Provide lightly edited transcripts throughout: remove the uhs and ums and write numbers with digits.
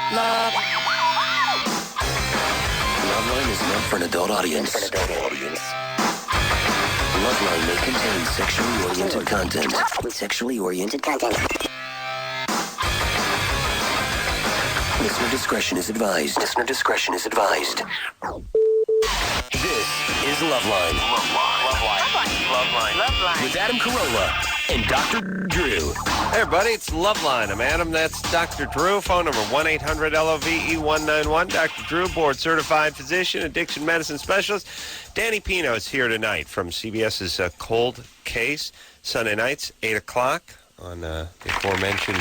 Loveline is meant for an adult audience. Loveline may contain sexually oriented content. Listener discretion is advised. This is Loveline. Loveline. With Adam Carolla and Dr. Drew. Hey, everybody, it's Loveline. I'm Adam. That's Dr. Drew. Phone number 1-800-LOVE-191. Dr. Drew, board-certified physician, addiction medicine specialist. Danny Pino is here tonight from CBS's Cold Case. Sunday nights, 8 o'clock on the aforementioned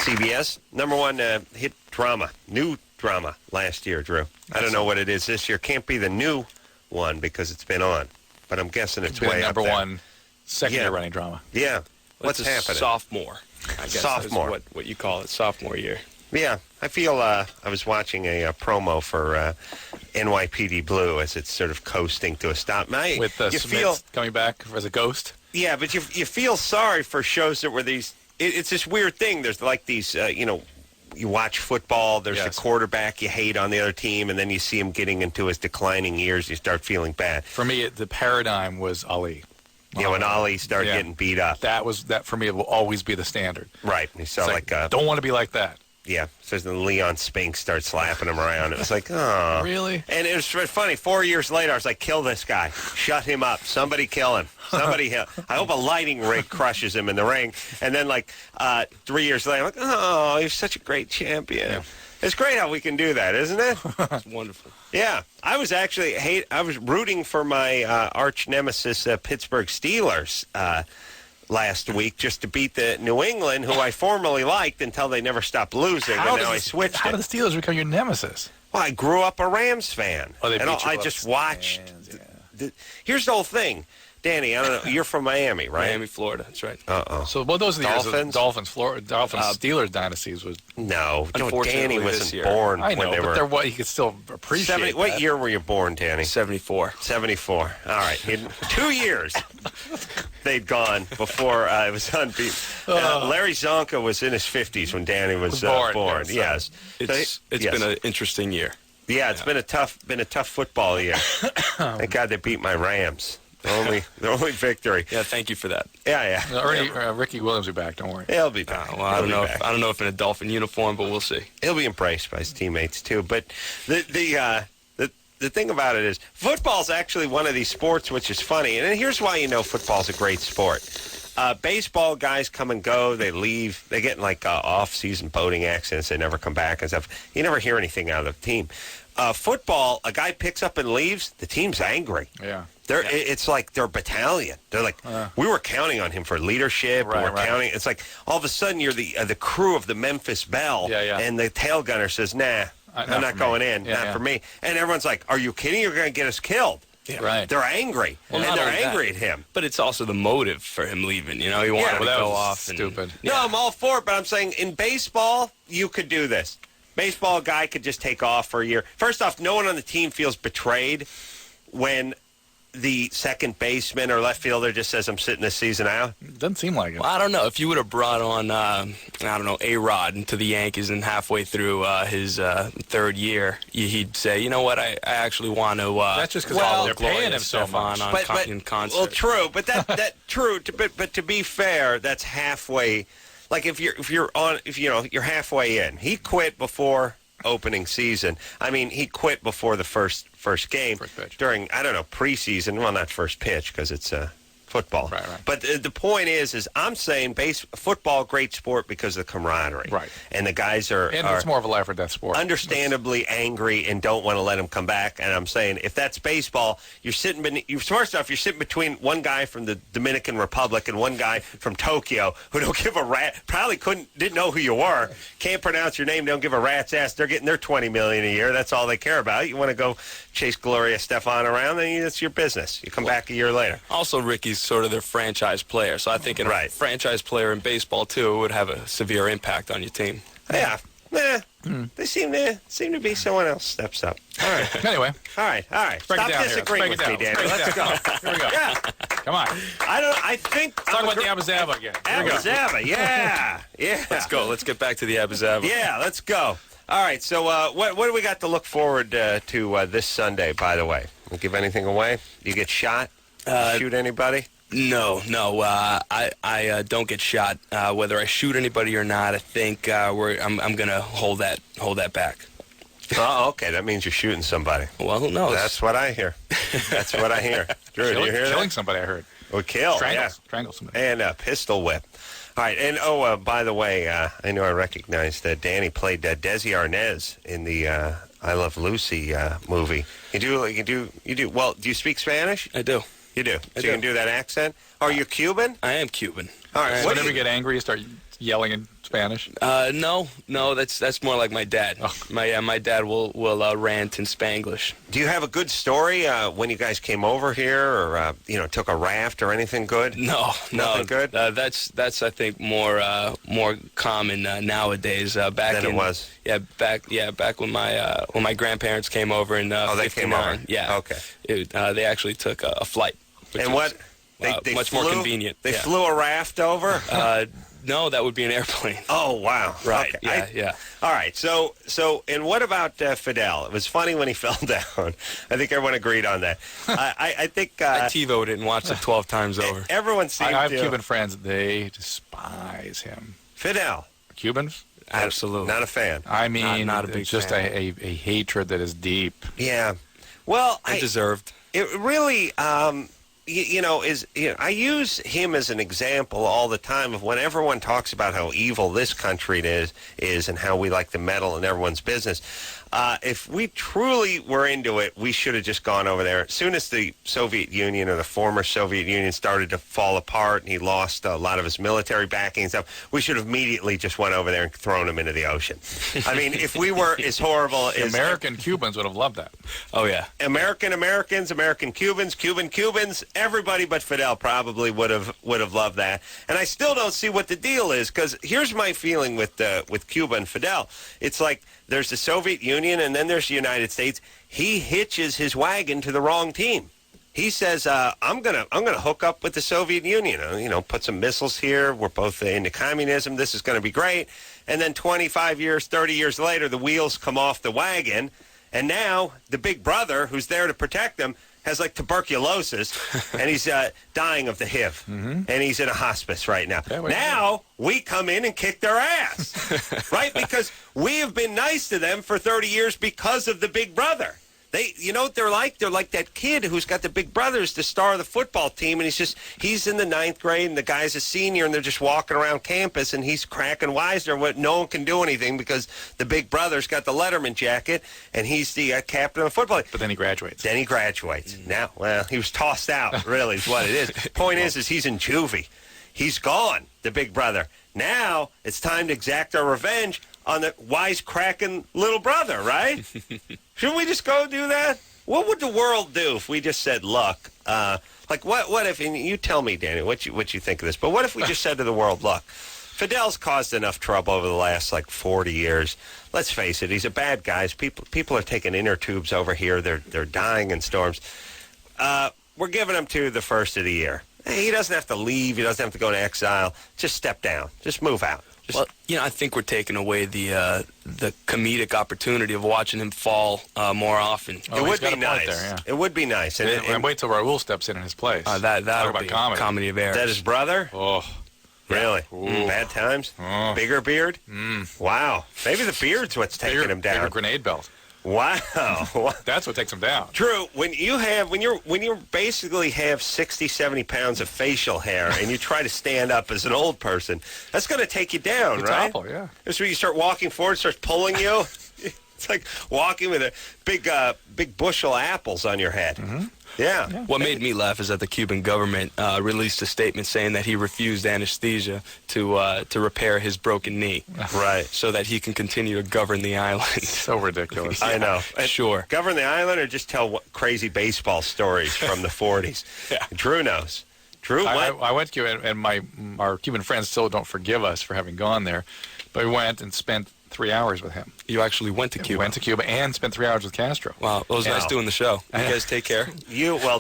CBS. Number one hit drama, new drama last year, Drew. I don't know what it is this year. Can't be the new one because it's been on. But I'm guessing it's way up there. Number one, second-year running drama. Yeah. What's happening? Sophomore, I guess. Sophomore. Is what you call it, sophomore year. Yeah. I feel I was watching a promo for NYPD Blue as it's sort of coasting to a stop. With coming back as a ghost? Yeah, but you feel sorry for shows that were these... It's this weird thing. There's like these, you watch football, there's a quarterback you hate on the other team, and then you see him getting into his declining years, you start feeling bad. For me, the paradigm was Ali. Yeah, when Ali started getting beat up. That for me will always be the standard. Right. And he saw don't want to be like that. Yeah. So then Leon Spinks starts slapping him around. It was like, oh. Really? And it was funny. 4 years later, I was like, kill this guy. Shut him up. Somebody kill him. Somebody hit. I hope a lighting rig crushes him in the ring. And then 3 years later, I'm like, oh, you're such a great champion. Yeah. It's great how we can do that, isn't it? It's wonderful. Yeah. I was actually rooting for my arch nemesis Pittsburgh Steelers last week just to beat the New England, who I formerly liked until they never stopped losing, and now I switched How did the Steelers become your nemesis? Well, I grew up a Rams fan. Oh, they beat you I just watched. Here's the whole thing. Danny, I don't know. You're from Miami, right? Miami, Florida. That's right. So, those are the Dolphins? years of Dolphins, Steelers dynasties was. No, unfortunately, Danny wasn't born I know, when they were. But he could still appreciate What year were you born, Danny? 74. 74. All right. 2 years they'd gone before it was unbeaten. Larry Zonka was in his 50s when Danny was born. Yes. It's been an interesting year. Yeah, it's been a tough football year. Thank God they beat my Rams. The only victory. Yeah, thank you for that. Yeah. Ricky Williams will be back. Don't worry. He'll be back. I don't know if in a Dolphin uniform, but we'll see. He'll be embraced by his teammates too. But the thing about it is, football's actually one of these sports which is funny. And here's why you know football's a great sport. Baseball guys come and go. They leave. They get in off-season boating accidents. They never come back and stuff. You never hear anything out of the team. Football, a guy picks up and leaves. The team's angry. Yeah. It's like their battalion. They're like, we were counting on him for leadership. Counting. It's like all of a sudden you're the crew of the Memphis Belle, and the tail gunner says, "Nah, I'm not going in. Not for me." And everyone's like, "Are you kidding? You're going to get us killed." Yeah. Right. They're angry, and they're angry at him. But it's also the motive for him leaving. He wanted to go off. Stupid. No, I'm all for it, but I'm saying in baseball, you could do this. Baseball, a guy could just take off for a year. First off, no one on the team feels betrayed when the second baseman or left fielder just says, I'm sitting this season out? Doesn't seem like it. Well, I don't know. If you would have brought on, A-Rod into the Yankees and halfway through his third year, he'd say, you know what, I actually want to... That's just because they're paying him so much. In concert. Well, true, but but to be fair, that's halfway... Like if you're halfway in. He quit before opening season. I mean, he quit before the first game during preseason. Well, not first pitch because it's football. Right. But the point is I'm saying football, great sport because of the camaraderie. Right. And the guys are it's more of a life or death sport. Understandably angry and don't want to let him come back. And I'm saying if that's baseball, you're sitting between one guy from the Dominican Republic and one guy from Tokyo who don't give a rat. Probably didn't know who you were. Can't pronounce your name. Don't give a rat's ass. They're getting their $20 million a year. That's all they care about. You want to go chase Gloria Stefan around, then it's your business. You come back a year later. Also, Ricky's sort of their franchise player, so I think a franchise player in baseball too would have a severe impact on your team. Yeah. They seem to be someone else steps up. All right. Anyway. All right. Stop disagreeing with me, Danny. Let's go. Here we go. Yeah. Come on. I think... Let's talk about the Abba Zaba again. Abba Zaba, yeah. Let's go. Let's get back to the Abba Zaba. Yeah, let's go. All right, so what do we got to look forward to this Sunday, by the way? We'll give anything away? You get shot? Shoot anybody? No. I don't get shot. Whether I shoot anybody or not, I think I'm gonna hold that back. Oh, okay. That means you're shooting somebody. Well, who knows? That's what I hear. That's what I hear. Drew, do you hear Killing that? somebody, I heard. Or kill. Strangle somebody. And a pistol whip. All right. And, by the way, I know I recognized that Danny played Desi Arnaz in the I Love Lucy movie. You do. Well, do you speak Spanish? I do. You do. I So do. you can do that accent? Are you Cuban? I am Cuban. All right. So What whenever do you get angry, you start yelling in Spanish? No, that's more like my dad. Oh. My dad will rant in Spanglish. Do you have a good story when you guys came over here, or took a raft or anything good? No. Nothing good? That's I think more common nowadays. Back Than it was? Back when my grandparents came over in they 59. came over? Yeah. Okay. They actually took a flight. Which And was, what? They much flew, more convenient. They yeah. flew a raft over? No, that would be an airplane. Oh, wow. Right. Okay. Yeah. All right. So, and what about Fidel? It was funny when he fell down. I think everyone agreed on that. I think I TiVoed it and watched it 12 times over. everyone seemed I have to. Cuban friends. They despise him. Fidel. Cubans? Absolutely. Not a fan. I mean, Not a big it's just fan. a hatred that is deep. Yeah. Well, Deserved. it really, I use him as an example all the time of when everyone talks about how evil this country is and how we like to meddle in everyone's business. If we truly were into it, we should have just gone over there. As soon as the Soviet Union or the former Soviet Union started to fall apart and he lost a lot of his military backing and stuff, we should have immediately just went over there and thrown him into the ocean. I mean, if we were as horrible as... American Cubans would have loved that. Oh yeah. Americans, American Cubans, Cubans, everybody but Fidel probably would have loved that. And I still don't see what the deal is, because here's my feeling with Cuba and Fidel. It's like there's the Soviet Union and then there's the United States. He hitches his wagon to the wrong team. He says, I'm gonna hook up with the Soviet Union. Put some missiles here. We're both into communism. This is going to be great. And then 25 years, 30 years later, the wheels come off the wagon. And now the big brother who's there to protect them has like tuberculosis, and he's dying of the HIV, and he's in a hospice right now. Yeah, now we come in and kick their ass, right? Because we have been nice to them for 30 years because of the big brother. You know what they're like? They're like that kid who's got the big brother as the star of the football team, and he's in the 9th grade, and the guy's a senior, and they're just walking around campus, and he's cracking wise there. No one can do anything because the big brother's got the Letterman jacket, and he's the captain of the football team. But then he graduates. Now, well, he was tossed out, really, is what it is. Point is he's in juvie. He's gone, the big brother. Now it's time to exact our revenge on the wisecracking little brother, right? Shouldn't we just go do that? What would the world do if we just said, look, what if, and you tell me, Danny, what you think of this, but what if we just said to the world, look, Fidel's caused enough trouble over the last, 40 years. Let's face it, he's a bad guy. People are taking inner tubes over here. They're dying in storms. We're giving him to the first of the year. He doesn't have to leave. He doesn't have to go to exile. Just step down. Just move out. Well, I think we're taking away the comedic opportunity of watching him fall more often. Oh, it would be nice. nice. There, yeah. It would be nice. And wait till Raul steps in his place. That'll Talk be about comedy of errors. Is that his brother? Oh, Really? Ooh. Bad times? Oh. Bigger beard? Wow. Maybe the beard's what's taking him down. bigger grenade belt. Wow. That's what takes him down. Drew, when you basically have 60, 70 pounds of facial hair and you try to stand up as an old person, that's going to take you down, You right? topple, yeah. That's where you start walking forward, starts pulling you. It's like walking with a big bushel of apples on your head. Mm-hmm. Yeah. What made me laugh is that the Cuban government released a statement saying that he refused anesthesia to repair his broken knee. Right. So that he can continue to govern the island. So ridiculous. I know. And Sure. Govern the island or just tell crazy baseball stories from the 40s. Yeah. Drew knows. Drew, what? I went to Cuba, and our Cuban friends still don't forgive us for having gone there. But we went and spent 3 hours with him. You actually went to Cuba. Went to Cuba and spent 3 hours with Castro. Wow, it was nice doing the show. You guys take care.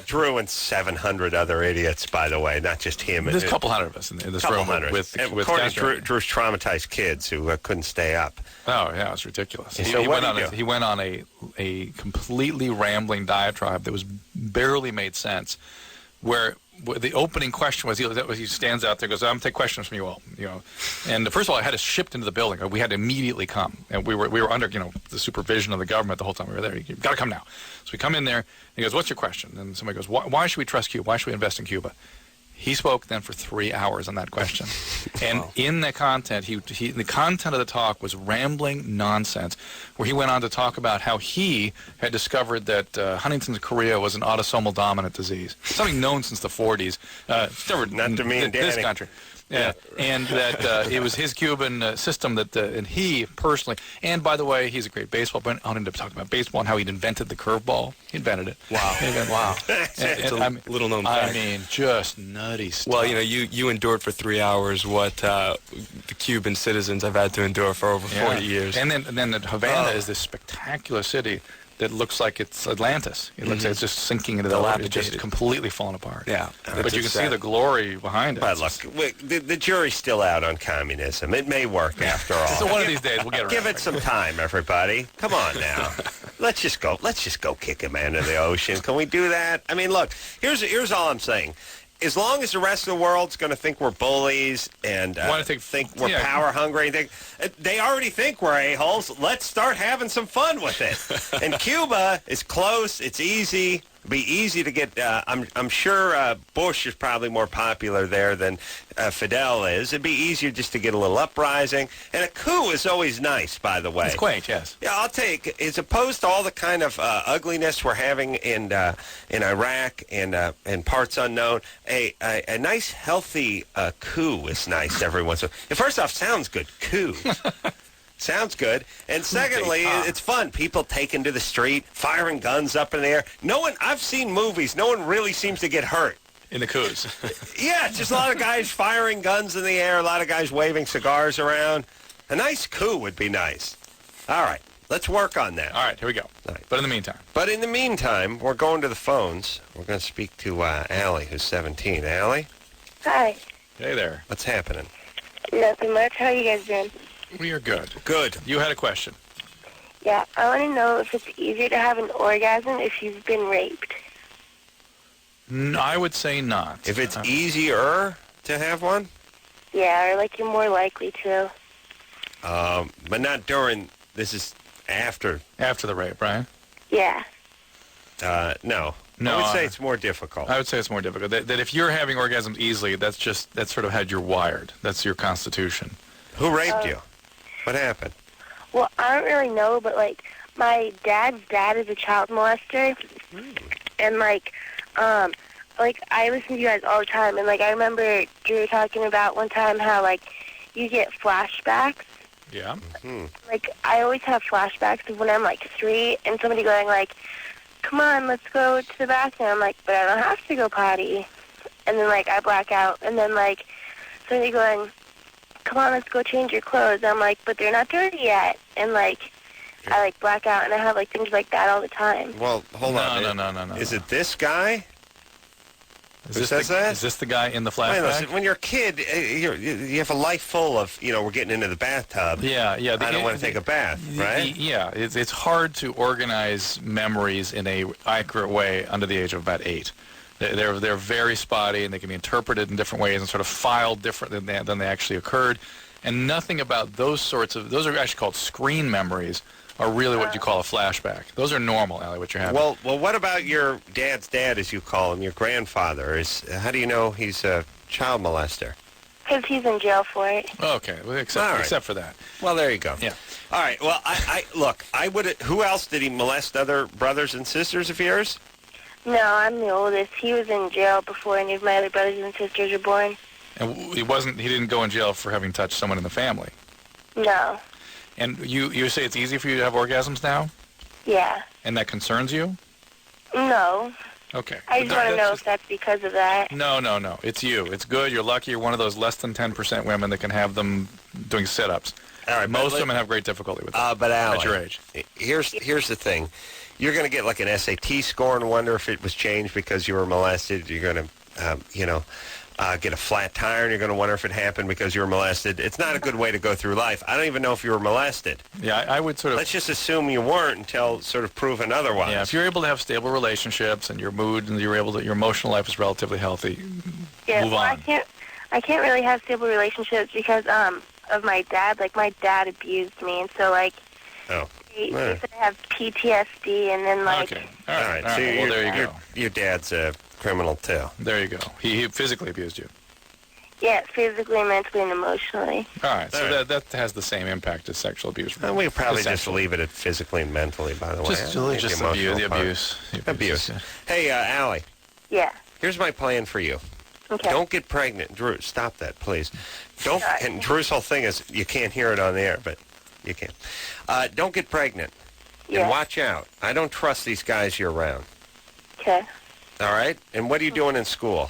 Drew and 700 other idiots, by the way, not just him. There's a couple hundred of us in this couple room hundred. with according Castro. to Drew's traumatized kids who couldn't stay up. Oh, yeah, it's ridiculous. So He what went did he do? he went on a completely rambling diatribe that was barely made sense, where the opening question was he stands out there and goes, I'm going to take questions from you all. And first of all, I had us shipped into the building. We had to immediately come. And we were under the supervision of the government the whole time we were there. You've got to come now. So we come in there, and he goes, what's your question? And somebody goes, why should we trust Cuba? Why should we invest in Cuba? He spoke then for 3 hours on that question. And in the content, the content of the talk was rambling nonsense, where he went on to talk about how he had discovered that Huntington's chorea was an autosomal dominant disease, something known since the 40s. Not to me and this Danny. country. Yeah, and that it was his Cuban system and he personally, and by the way, he's a great baseball player. I wanted to talk about baseball and how he'd invented the curveball. He invented it. Wow. Wow. It's a little-known fact. I mean, just nutty stuff. Well, you endured for 3 hours what the Cuban citizens have had to endure for over 40 years. And then Havana is this spectacular city that looks like it's Atlantis. It looks like it's just sinking into the water. It's just completely falling apart. Yeah. But you can see the glory behind it. But look, the jury's still out on communism. It may work after all. So one of these days we'll get around. Give it some time, everybody. Come on now. Let's just go kick a man in the ocean. Can we do that? I mean, look, here's all I'm saying. As long as the rest of the world's going to think we're bullies and think we're power hungry, they already think we're a-holes. Let's start having some fun with it. And Cuba is close. It's easy. It'd be easy to get. I'm sure Bush is probably more popular there than Fidel is. It'd be easier just to get a little uprising. And a coup is always nice, by the way. It's quaint, yes. Yeah, I'll take, as opposed to all the kind of ugliness we're having in Iraq and parts unknown, a nice, healthy coup is nice every once in a while. First off, sounds good, coup. Sounds good. And secondly, it's fun. People taking to the street, firing guns up in the air. I've seen movies, no one really seems to get hurt. In the coups. Yeah, it's just a lot of guys firing guns in the air, a lot of guys waving cigars around. A nice coup would be nice. All right, let's work on that. All right, here we go. Right. But in the meantime, we're going to the phones. We're going to speak to Allie, who's 17. Allie? Hi. Hey there. What's happening? Nothing much. How you guys doing? We are good. Good. You had a question. Yeah, I want to know if it's easier to have an orgasm if you've been raped. I would say not. If it's easier to have one? Yeah, or like you're more likely to. But not during, this is after. After the rape, right? Yeah. No. No, I would say it's more difficult. I would say it's more difficult. That if you're having orgasms easily, that's sort of how you're wired. That's your constitution. Who raped you? What happened? Well, I don't really know, but like my dad's dad is a child molester, and like I listen to you guys all the time, and like I remember Drew talking about one time how like you get flashbacks. Yeah. Mm-hmm. Like I always have flashbacks of when I'm like 3, and somebody going like, "Come on, let's go to the bathroom." I'm like, "But I don't have to go potty," and then like I black out, and then like somebody going, "Come on, let's go change your clothes." I'm like, "But they're not dirty yet." And like, I like black out, and I have like things like that all the time. Well, hold on. No. Is it this guy? Is Who this says that? Is this the guy in the Wait, flashback? listen, when you're a kid, you have a life full of, we're getting into the bathtub. Yeah. I don't want to take a bath, right? Yeah, it's hard to organize memories in a accurate way under the age of about 8. They're very spotty, and they can be interpreted in different ways and sort of filed different than they actually occurred. And nothing about those are actually called screen memories, are really what you call a flashback. Those are normal, Allie, what you're having. Well, what about your dad's dad, as you call him, your grandfather? How do you know he's a child molester? Because he's in jail for it. Okay, well, except for that. Well, there you go. Yeah. All right. Well, I would. Who else did he molest? Other brothers and sisters of yours? No, I'm the oldest. He was in jail before any of my other brothers and sisters were born. And he didn't go in jail for having touched someone in the family. No. And you say it's easy for you to have orgasms now? Yeah. And that concerns you? No. Okay. I just want to know if that's because of that. No. It's you. It's good. You're lucky. You're one of those less than 10% women that can have them doing sit-ups. All right, Most women have great difficulty with that but Allie, at your age. here's the thing. You're going to get like an SAT score and wonder if it was changed because you were molested. You're going to, get a flat tire and you're going to wonder if it happened because you were molested. It's not a good way to go through life. I don't even know if you were molested. Yeah, I would sort of... Let's just assume you weren't until sort of proven otherwise. Yeah, if you're able to have stable relationships and your mood and your emotional life is relatively healthy, Yeah, move well, on. I can't really have stable relationships because of my dad. Like, my dad abused me, and so, like, Oh. he said I have PTSD, and then, like... Okay. All right. So Well, there you go. Your dad's a criminal, too. There you go. He physically abused you. Yeah, physically, mentally, and emotionally. All right. So All right. that has the same impact as sexual abuse. We probably just Essentially. leave it at physically and mentally, by the way. Just I don't think the emotional part. abuse. Abuse. Yeah. Hey, Allie, Yeah. here's my plan for you. Okay. Don't get pregnant. Drew, stop that, please. Don't. Sorry. And Drew's whole thing is you can't hear it on the air, but you can. Don't get pregnant. Yeah. And watch out. I don't trust these guys you're around. Okay. All right? And what are you doing in school?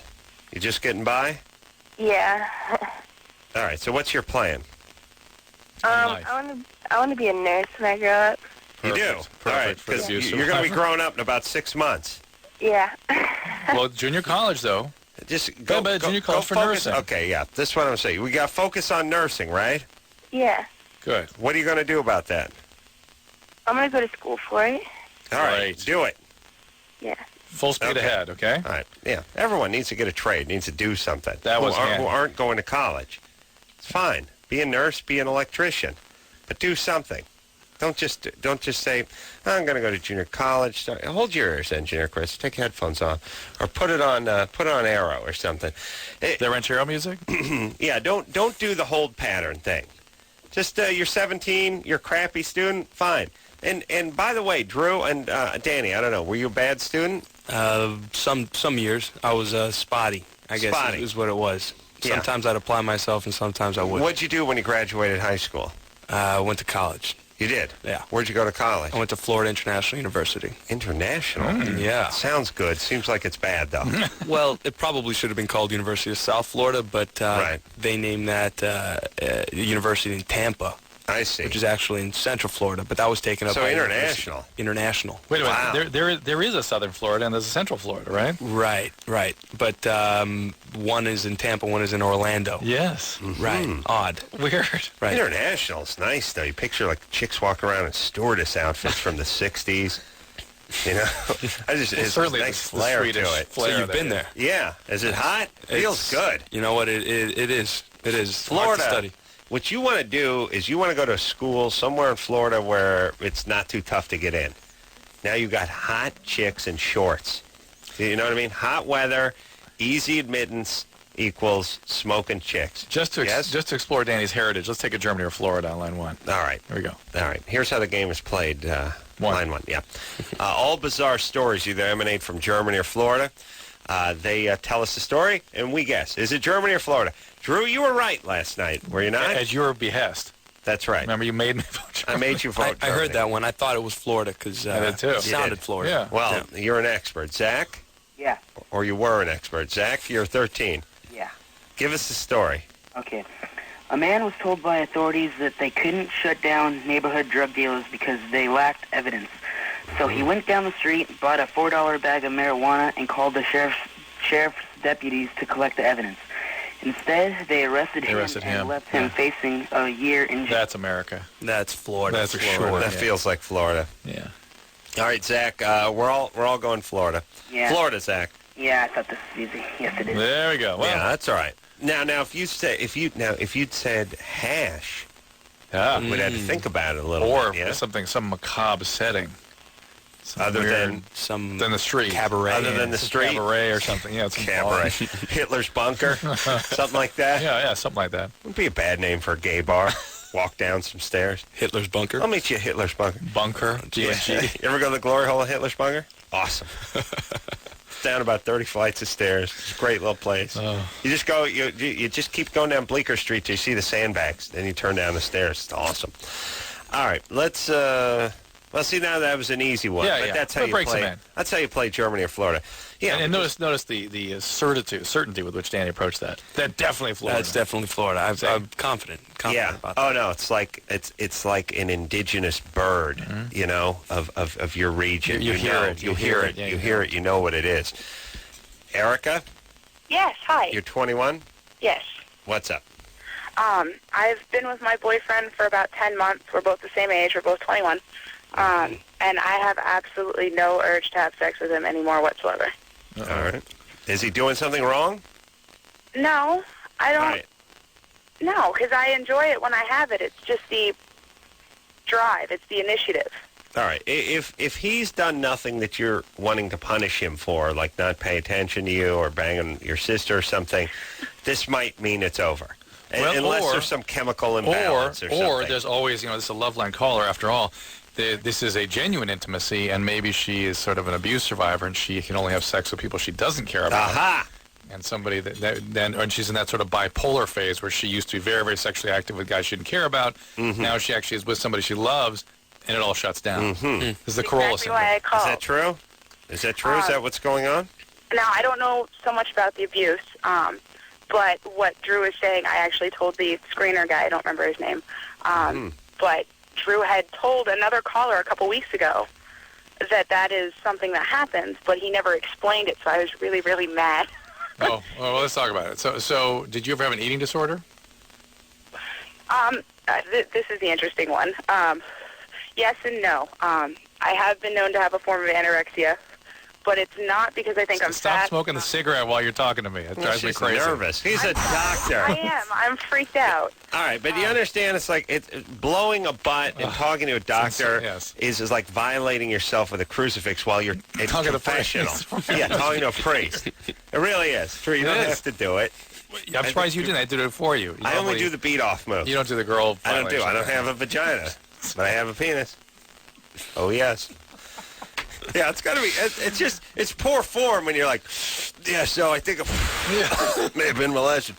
You just getting by? Yeah. All right. So what's your plan? life. I want to be a nurse when I grow up. You do? Perfect. All right. Perfect for the Because abuse you're going to be survivor. growing up in about 6 months. Yeah. Well, junior college, though. Just go, but junior college for focus. nursing. Okay, yeah. This is what I'm saying. We got to focus on nursing, right? Yeah. Good. What are you going to do about that? I'm going to go to school for it. All right. Great. Do it. Yeah. Full speed Okay. ahead, okay? All right. Yeah. Everyone needs to get a trade, needs to do something. That was who handy. aren't going to college. It's fine. Be a nurse, be an electrician, but do something. Don't just say, I'm going to go to junior college. Hold your ears, Engineer Chris. Take headphones off, or put it on Arrow or something. The Ranchero music? Yeah. Don't do the hold pattern thing. Just you're 17, you're a crappy student, fine. And by the way, Drew and Danny, I don't know, were you a bad student? Some years I was spotty. I guess Spotty. is what it was. Yeah. Sometimes I'd apply myself, and sometimes I wouldn't. What'd you do when you graduated high school? I went to college. You did? Yeah. Where'd you go to college? I went to Florida International University. International? Yeah. Sounds good. Seems like it's bad, though. Well, it probably should have been called University of South Florida, but Right. they named that university in Tampa, I see. which is actually in Central Florida. But that was taken up So by international. International. Wait a Wow. minute. There is a Southern Florida and there's a Central Florida, right? Right. But one is in Tampa, one is in Orlando. Yes. Right. Odd. Weird. Right. International's nice, though. You picture, like, chicks walking around in stewardess outfits from the 60s. You know? It's certainly a nice the flair Swedish to it. So flair you've been there. Yeah. Is it hot? Feels It's- good. You know what? It is. It is. Florida. Hard to study. What you want to do is you want to go to a school somewhere in Florida where it's not too tough to get in. Now you got hot chicks in shorts. You know what I mean? Hot weather, easy admittance equals smoking chicks. Just to Yes? just to explore Danny's heritage, let's take a Germany or Florida on line one. All right. There we go. All right. Here's how the game is played. One. Line one, yeah. All bizarre stories either emanate from Germany or Florida. They tell us the story, and we guess. Is it Germany or Florida? Drew, you were right last night, were you not? At your behest. That's right. Remember, you made me vote I Germany. made you vote I Germany. heard that one. I thought it was Florida because I did too. it You sounded did. Florida. Yeah. Well, you're an expert. Zach? Yeah. Or you were an expert. Zach, you're 13. Yeah. Give us the story. Okay. A man was told by authorities that they couldn't shut down neighborhood drug dealers because they lacked evidence. So he went down the street, bought a $4 bag of marijuana, and called the sheriff's deputies to collect the evidence. Instead, they arrested him and left him facing a year in jail. That's America. That's Florida. That's for Florida. sure. That feels like Florida. Yeah. All right, Zach, we're all going Florida. Yeah. Florida, Zach. Yeah, I thought this was easy. Yes, it is. There we go. Well, Yeah, that's all right. Now, if you'd said hash, yeah. we'd have to think about it a little Or bit. Yeah? some macabre setting. Some Other weird- Some than the street. cabaret. Other than the Some street. cabaret or something. Yeah, some Cabaret. Hitler's bunker, something like that. Yeah, something like that. Wouldn't be a bad name for a gay bar. Walk down some stairs. Hitler's bunker. I'll meet you at Hitler's bunker. Bunker, G&G. You ever go to the glory hole at Hitler's bunker? Awesome. It's down about 30 flights of stairs. It's a great little place. You just go. You just keep going down Bleecker Street till you see the sandbags. Then you turn down the stairs. It's awesome. All right, let's. Well, see, now that was an easy one. Yeah, but yeah. that's how That you breaks play. them in. That's how you play Germany or Florida. Yeah, And notice the certainty with which Danny approached that. That definitely Florida. That's definitely Florida. I'm confident yeah. about that. Oh no, it's like an indigenous bird, of your region. You hear it. You hear it. You hear it. You know what it is. Erica, Yes, hi. you're 21. Yes. What's up? I've been with my boyfriend for about 10 months. We're both the same age. We're both 21. And I have absolutely no urge to have sex with him anymore whatsoever. All right. Is he doing something wrong? No, I don't. Right. No, because I enjoy it when I have it. It's just the drive. It's the initiative. All right. If he's done nothing that you're wanting to punish him for, like not pay attention to you or banging your sister or something, this might mean it's over. Well, unless there's some chemical imbalance or something. Or there's always, this is a Loveline caller after all. This is a genuine intimacy, and maybe she is sort of an abuse survivor, and she can only have sex with people she doesn't care about. Aha! And somebody and she's in that sort of bipolar phase where she used to be very, very sexually active with guys she didn't care about. Mm-hmm. Now she actually is with somebody she loves, and it all shuts down. Mm-hmm. This is the Carolla Exactly syndrome. why I called. Is that true? Is that true? Is that what's going on? Now, I don't know so much about the abuse, but what Drew is saying, I actually told the screener guy, I don't remember his name, but Drew had told another caller a couple weeks ago that is something that happens, but he never explained it, so I was really, really mad. Well, let's talk about it. So did you ever have an eating disorder? This is the interesting one. Yes and no. I have been known to have a form of anorexia, but it's not because I think I'm Stop fat. smoking the cigarette while you're talking to me. It drives me She's crazy. nervous. He's a doctor. I am. I'm freaked out. All right, but you understand it's like blowing a butt and talking to a doctor yes. is like violating yourself with a crucifix while you're a Talking to professional. priests. Yeah, talking to a priest. It really is. True, you It don't is. have to do it. I'm surprised you didn't. I did it for you. I only do the beat-off move. You don't do the girl. I don't do. I don't have a vagina, but I have a penis. Oh, yes. Yeah, it's got to be. It's poor form when you're like, yeah. So I think I may have been molested.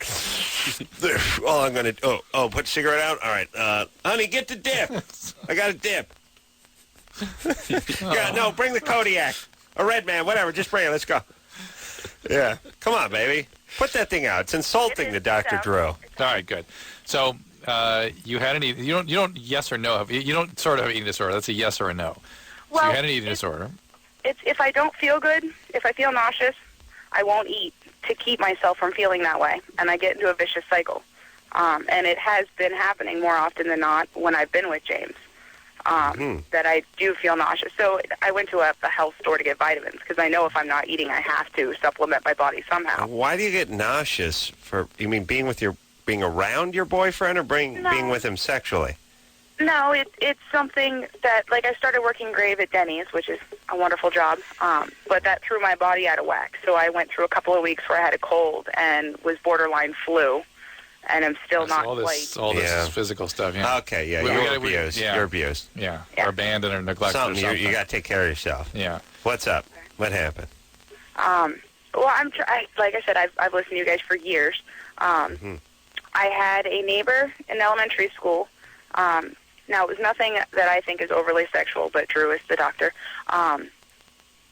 All I'm gonna. Oh, put cigarette out. All right, honey, get the dip. I got a dip. Yeah, no, bring the Kodiak, a red man, whatever. Just bring it. Let's go. Yeah, come on, baby. Put that thing out. It's insulting to Dr. Drew. All right, good. So you had an eating. You don't yes or no. You don't sort of have eating disorder. That's a yes or a no. So Well, you had an eating disorder. It's if I don't feel good, if I feel nauseous, I won't eat to keep myself from feeling that way, and I get into a vicious cycle. And it has been happening more often than not when I've been with James, that I do feel nauseous. So I went to a health store to get vitamins because I know if I'm not eating, I have to supplement my body somehow. Why do you get nauseous? You mean being around your boyfriend or being with him sexually? No, it's something that, like, I started working grave at Denny's, which is a wonderful job, but that threw my body out of whack. So I went through a couple of weeks where I had a cold and was borderline flu, and I'm still not all this is physical stuff. Yeah. Okay, yeah, You're abused. You're abused. Yeah. Or abandoned or neglected or something. You got to take care of yourself. Yeah. What's up? What happened? Well, like I said, I've listened to you guys for years. I had a neighbor in elementary school. Now, it was nothing that I think is overly sexual, but Drew is the doctor.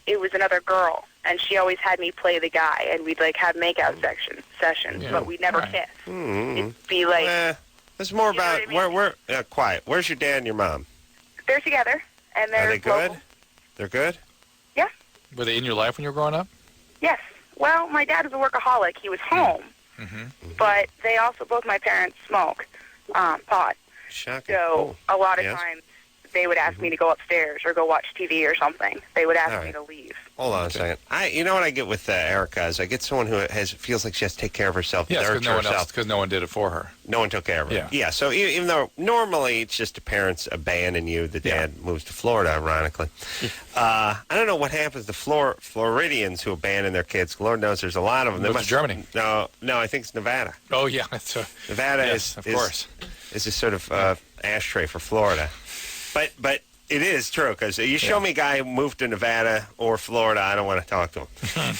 It was another girl, and she always had me play the guy, and we'd, like, have make-out sessions, but we'd never kiss. It'd be like... It's more about... what I mean? Quiet. Where's your dad and your mom? They're together, and they're Are they good? local. They're good? Yeah. Were they in your life when you were growing up? Yes. Well, my dad was a workaholic. He was home, but they also, both my parents, smoke pot. Shocking. So a lot of times they would ask me to go upstairs or go watch TV or something. They would ask me to leave. Hold on a second. You know what I get with Erica is I get someone who feels like she has to take care of herself, nurture herself. Because no one did it for her. No one took care of her. Yeah. So even though normally it's just the parents abandon you, the dad moves to Florida, ironically. I don't know what happens to Floridians who abandon their kids. Lord knows there's a lot of them. Move to Germany. No, I think it's Nevada. Oh, yeah. Nevada of course. is a sort of ashtray for Florida. But it is true, because you show me a guy who moved to Nevada or Florida, I don't want to talk to him.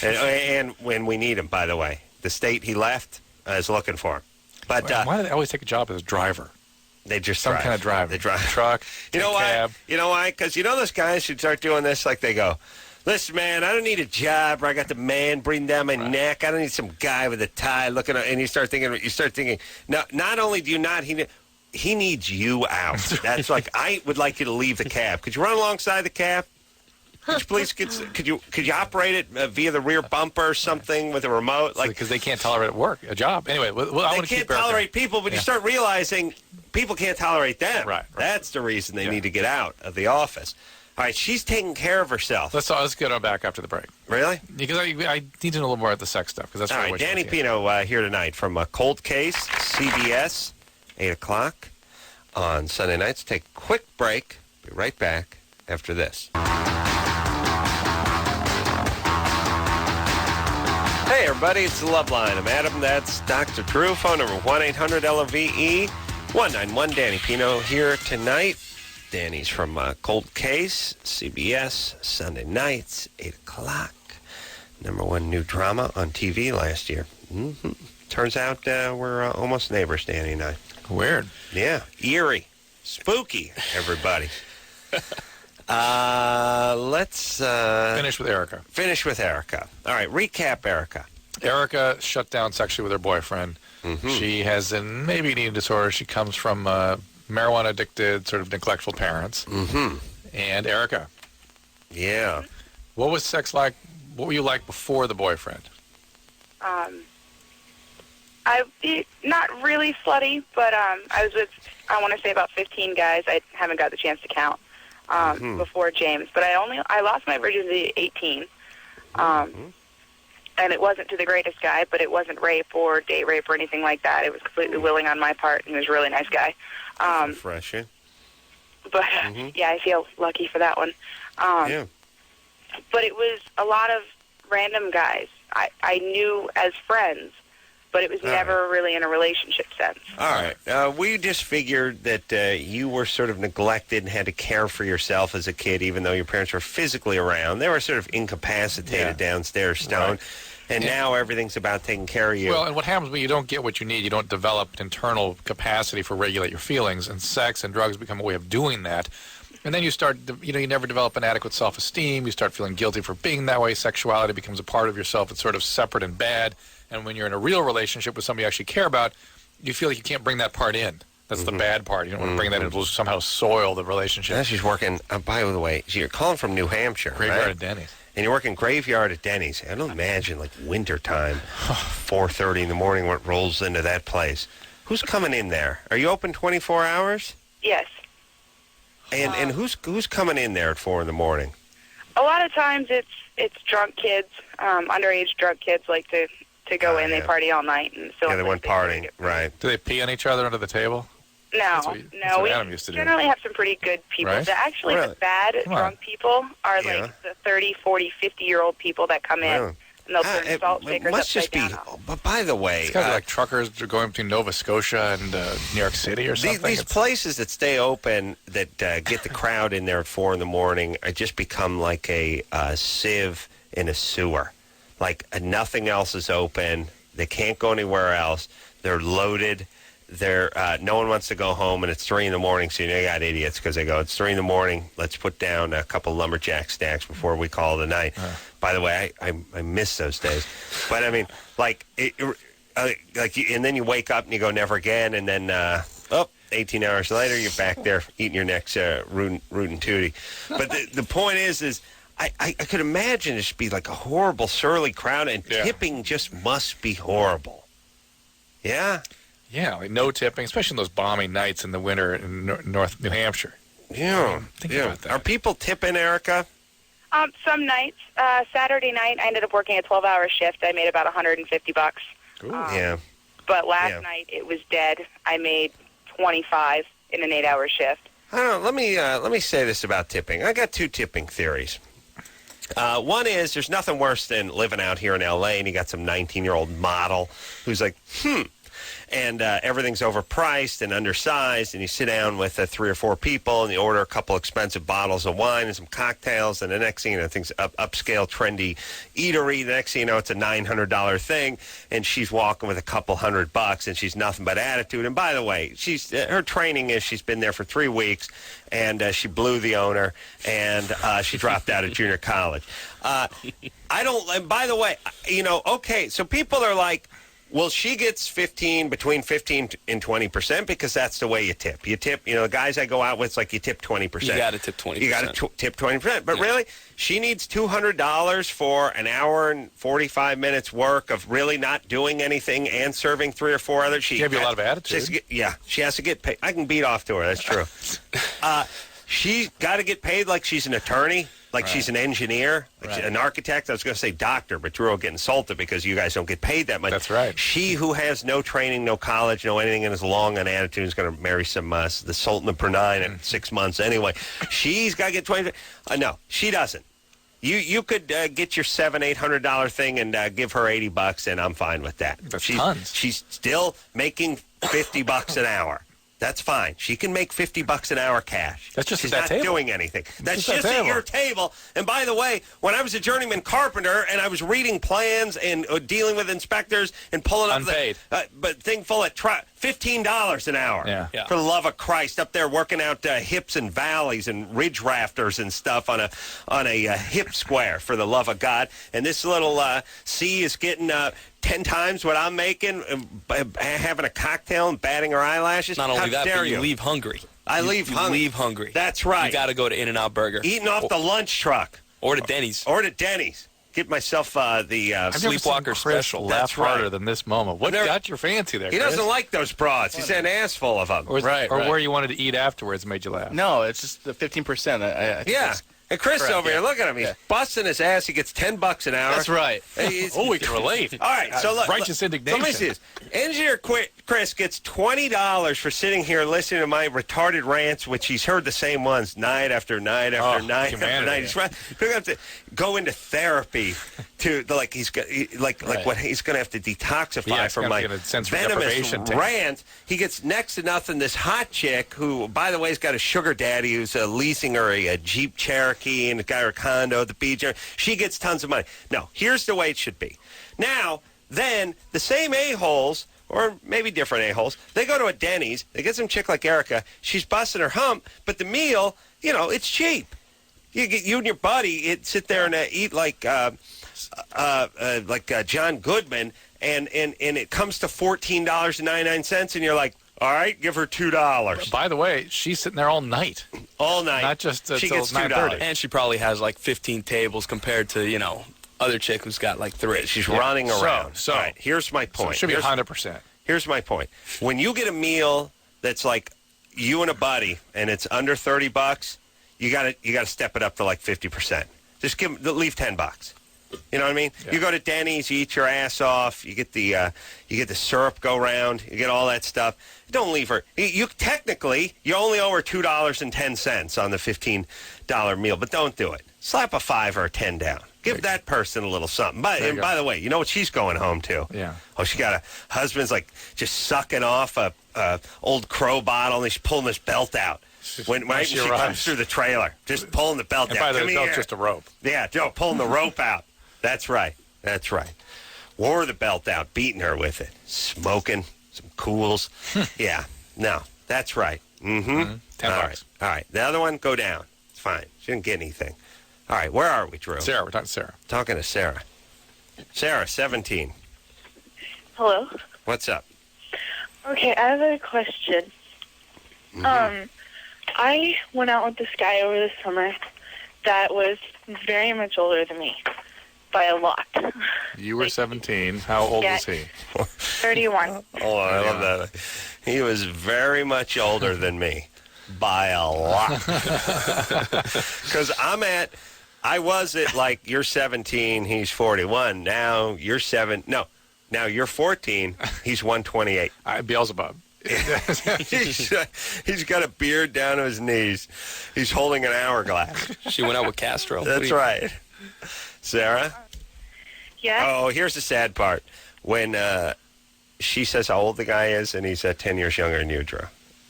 and when we need him, by the way. The state he left is looking for him. But why do they always take a job as a driver? They just Some drive. kind of driver. They drive. Truck, You know why? cab. You know why? Because those guys should start doing this like they go, Listen, man, I don't need a job where I got the man breathing down my neck. I don't need some guy with a tie looking at, and you start thinking, no, not only do you not, he needs you out. That's like, I would like you to leave the cab. Could you run alongside the cab? Could you please could you operate it via the rear bumper or something with a remote? Like, because they can't tolerate a job. Anyway, I they can't tolerate people, but you start realizing people can't tolerate them. Right. That's the reason they need to get out of the office. All right, she's taking care of herself. Let's get on back after the break. Really? Because I need to know a little more about the sex stuff. Because that's all right. Danny Pino here tonight from Cold Case, CBS, 8 o'clock on Sunday nights. Take a quick break. Be right back after this. Hey, everybody, it's the Loveline. I'm Adam. That's Dr. Drew. Phone number 1-800-LOVE. 191. Danny Pino here tonight. Danny's from Cold Case, CBS, Sunday nights, 8 o'clock. Number one new drama on TV last year. Mm-hmm. Turns out we're almost neighbors, Danny and I. Weird. Yeah. Eerie. Spooky, everybody. Let's finish with Erica. All right, recap Erica. Erica shut down sexually with her boyfriend. Mm-hmm. She has maybe an eating disorder. She comes from marijuana addicted, sort of neglectful parents. Mm-hmm. And Erica. Yeah. What was sex like? What were you like before the boyfriend? Not really slutty, but I was with, I want to say about 15 guys. I haven't got the chance to count before James, but I lost my virginity at 18. And it wasn't to the greatest guy, but it wasn't rape or date rape or anything like that. It was completely willing on my part, and he was a really nice guy. Refreshing. But, yeah, I feel lucky for that one. Yeah. But it was a lot of random guys I knew as friends, but it was never really in a relationship sense. All right. We just figured that you were sort of neglected and had to care for yourself as a kid, even though your parents were physically around. They were sort of incapacitated downstairs, Stone. Right. And now everything's about taking care of you. Well, and what happens when you don't get what you need, you don't develop an internal capacity for regulate your feelings, and sex and drugs become a way of doing that. And then you start, you never develop an adequate self-esteem. You start feeling guilty for being that way. Sexuality becomes a part of yourself. It's sort of separate and bad. And when you're in a real relationship with somebody you actually care about, you feel like you can't bring that part in. That's the bad part. You don't want to bring that in. It will somehow soil the relationship. Now she's working, by the way, you're calling from New Hampshire, Graveyard right? at Denny's. And you're working graveyard at Denny's. I don't imagine, like, wintertime, 4:30 in the morning when it rolls into that place. Who's coming in there? Are you open 24 hours? Yes. And who's coming in there at 4 in the morning? A lot of times it's drunk kids, underage drunk kids like to go in. They party all night. And so they went partying, right. Do they pee on each other under the table? No, we Adam used to generally have some pretty good people. Right? Actually, the bad drunk people are like the 30, 40, 50-year-old people that come in. And they'll turn salt shakers upside down. But by the way, it's got to be like truckers going between Nova Scotia and New York City or something. These places that stay open that get the crowd in there at 4 in the morning just become like a sieve in a sewer. Like nothing else is open. They can't go anywhere else. They're loaded. No one wants to go home, and it's 3 in the morning, so you got idiots because they go, it's 3 in the morning, let's put down a couple lumberjack stacks before we call it a night. By the way, I miss those days. But, I mean, and then you wake up and you go, never again, and then, 18 hours later, you're back there eating your next root and tootie. But the point is I could imagine it should be like a horrible, surly crowd, and tipping just must be horrible. Yeah? Yeah, like no tipping, especially in those balmy nights in the winter in North New Hampshire. Yeah. Think about that. Are people tipping, Erica? Some nights. Saturday night, I ended up working a 12-hour shift. I made about $150. Yeah. But last night, it was dead. I made $25 in an 8-hour shift. I don't know. Let me say this about tipping. I got 2 tipping theories. One is there's nothing worse than living out here in L.A. and you got some 19-year-old model who's like, and everything's overpriced and undersized, and you sit down with 3 or 4 people, and you order a couple expensive bottles of wine and some cocktails, and the next thing you know, things upscale, trendy eatery. The next thing you know, it's a $900 thing, and she's walking with a couple $100, and she's nothing but attitude. And by the way, her training is she's been there for 3 weeks, and she blew the owner, and she dropped out of junior college. And by the way, okay, so people are like, well, she gets between 15 and 20% because that's the way you tip. You tip, the guys I go out with, it's like you tip 20%. You got to tip 20%. You got to tip 20%. But really, she needs $200 for an hour and 45 minutes work of really not doing anything and serving 3 or 4 others. She gave you a lot of attitude. She has to get paid. I can beat off to her. That's true. She's got to get paid like she's an attorney. Like she's an engineer, like an architect. I was going to say doctor, but Drew will get insulted because you guys don't get paid that much. That's right. She who has no training, no college, no anything, and is long on attitude is going to marry the Sultan of Brunei in 6 months anyway. She's got to get 20. No, she doesn't. You could get your $700-800 thing and give her $80, and I'm fine with that. That's tons. She's still making $50 an hour. That's fine. She can make $50 an hour cash. That's just She's at that not table. doing anything. That's just just at your table. And by the way, when I was a journeyman carpenter and I was reading plans and dealing with inspectors and pulling up unpaid, but thing full of $15 an hour. Yeah. For the love of Christ, up there working out hips and valleys and ridge rafters and stuff on a hip square. For the love of God. And this little C is getting 10 times what I'm making, having a cocktail and batting her eyelashes. Not only that, but you you leave hungry. You leave hungry. That's right. You got to go to In-N-Out Burger. Eating off the lunch truck. Or to Denny's. Get myself the Sleepwalker special. That's Laugh harder than this moment. What got your fancy there, He Chris? doesn't like those broads. He's an ass full of them. Or where you wanted to eat afterwards made you laugh. No, it's just the 15%. I think that's And Chris correct, over here, look at him. He's busting his ass. He gets $10 an hour. That's right. We can relate. All right, so look. Righteous indignation. So let me see this. Engineer Chris gets $20 for sitting here listening to my retarded rants, which he's heard the same ones night after night after night after night. He's going to have to go into therapy to what he's going to have to detoxify from my venomous rant. He gets next to nothing. This hot chick who, by the way, has got a sugar daddy who's leasing her a Jeep Cherokee and got her condo at the beach. She gets tons of money. No, here's the way it should be. Now, then, the same a-holes, or maybe different a-holes, they go to a Denny's, they get some chick like Erica, she's busting her hump, but the meal, it's cheap. You and your buddy sit there and eat like John Goodman, and it comes to $14.99, and you're like, all right, give her $2. By the way, she's sitting there all night. All night. Not just she until gets $9:30. And she probably has like 15 tables compared to, other chick who's got like 3. She's running around. So all right, here's my point. So it should be 100%. Here's my point. When you get a meal that's like you and a buddy, and it's under $30, you gotta step it up to like 50%. Just leave $10. You know what I mean? Yeah. You go to Denny's, you eat your ass off, you get the syrup go round, you get all that stuff. Don't leave her. You only owe her $2.10 on the $15 meal, but don't do it. Slap a 5 or a 10 down. Give that person a little something. By the way, you know what she's going home to? Yeah. Oh, she got a husband's like just sucking off a old Crow bottle, and she's pulling this belt out. When she comes through the trailer, just pulling the belt out. By the way, the belt's just a rope. Yeah, Joe, pulling the rope out. That's right. Wore the belt out, beating her with it. Smoking some cools. Yeah. No, that's right. Mm-hmm. $10. All right. The other one, go down. It's fine. She didn't get anything. All right. Where are we, Drew? Sarah. We're talking to Sarah. Talking to Sarah. Sarah, 17. Hello. What's up? Okay, I have a question. Mm-hmm. I went out with this guy over the summer that was very much older than me by a lot. You were 17. How old was he? 31. Oh, I love that. He was very much older than me by a lot. Because I was at like, you're 17, he's 41. Now you're 14, he's 128. Beelzebub. He's got a beard down to his knees. He's holding an hourglass. She went out with Castro. That's right. Sarah? Yeah? Oh, here's the sad part. When she says how old the guy is, and he's 10 years younger than you, Drew.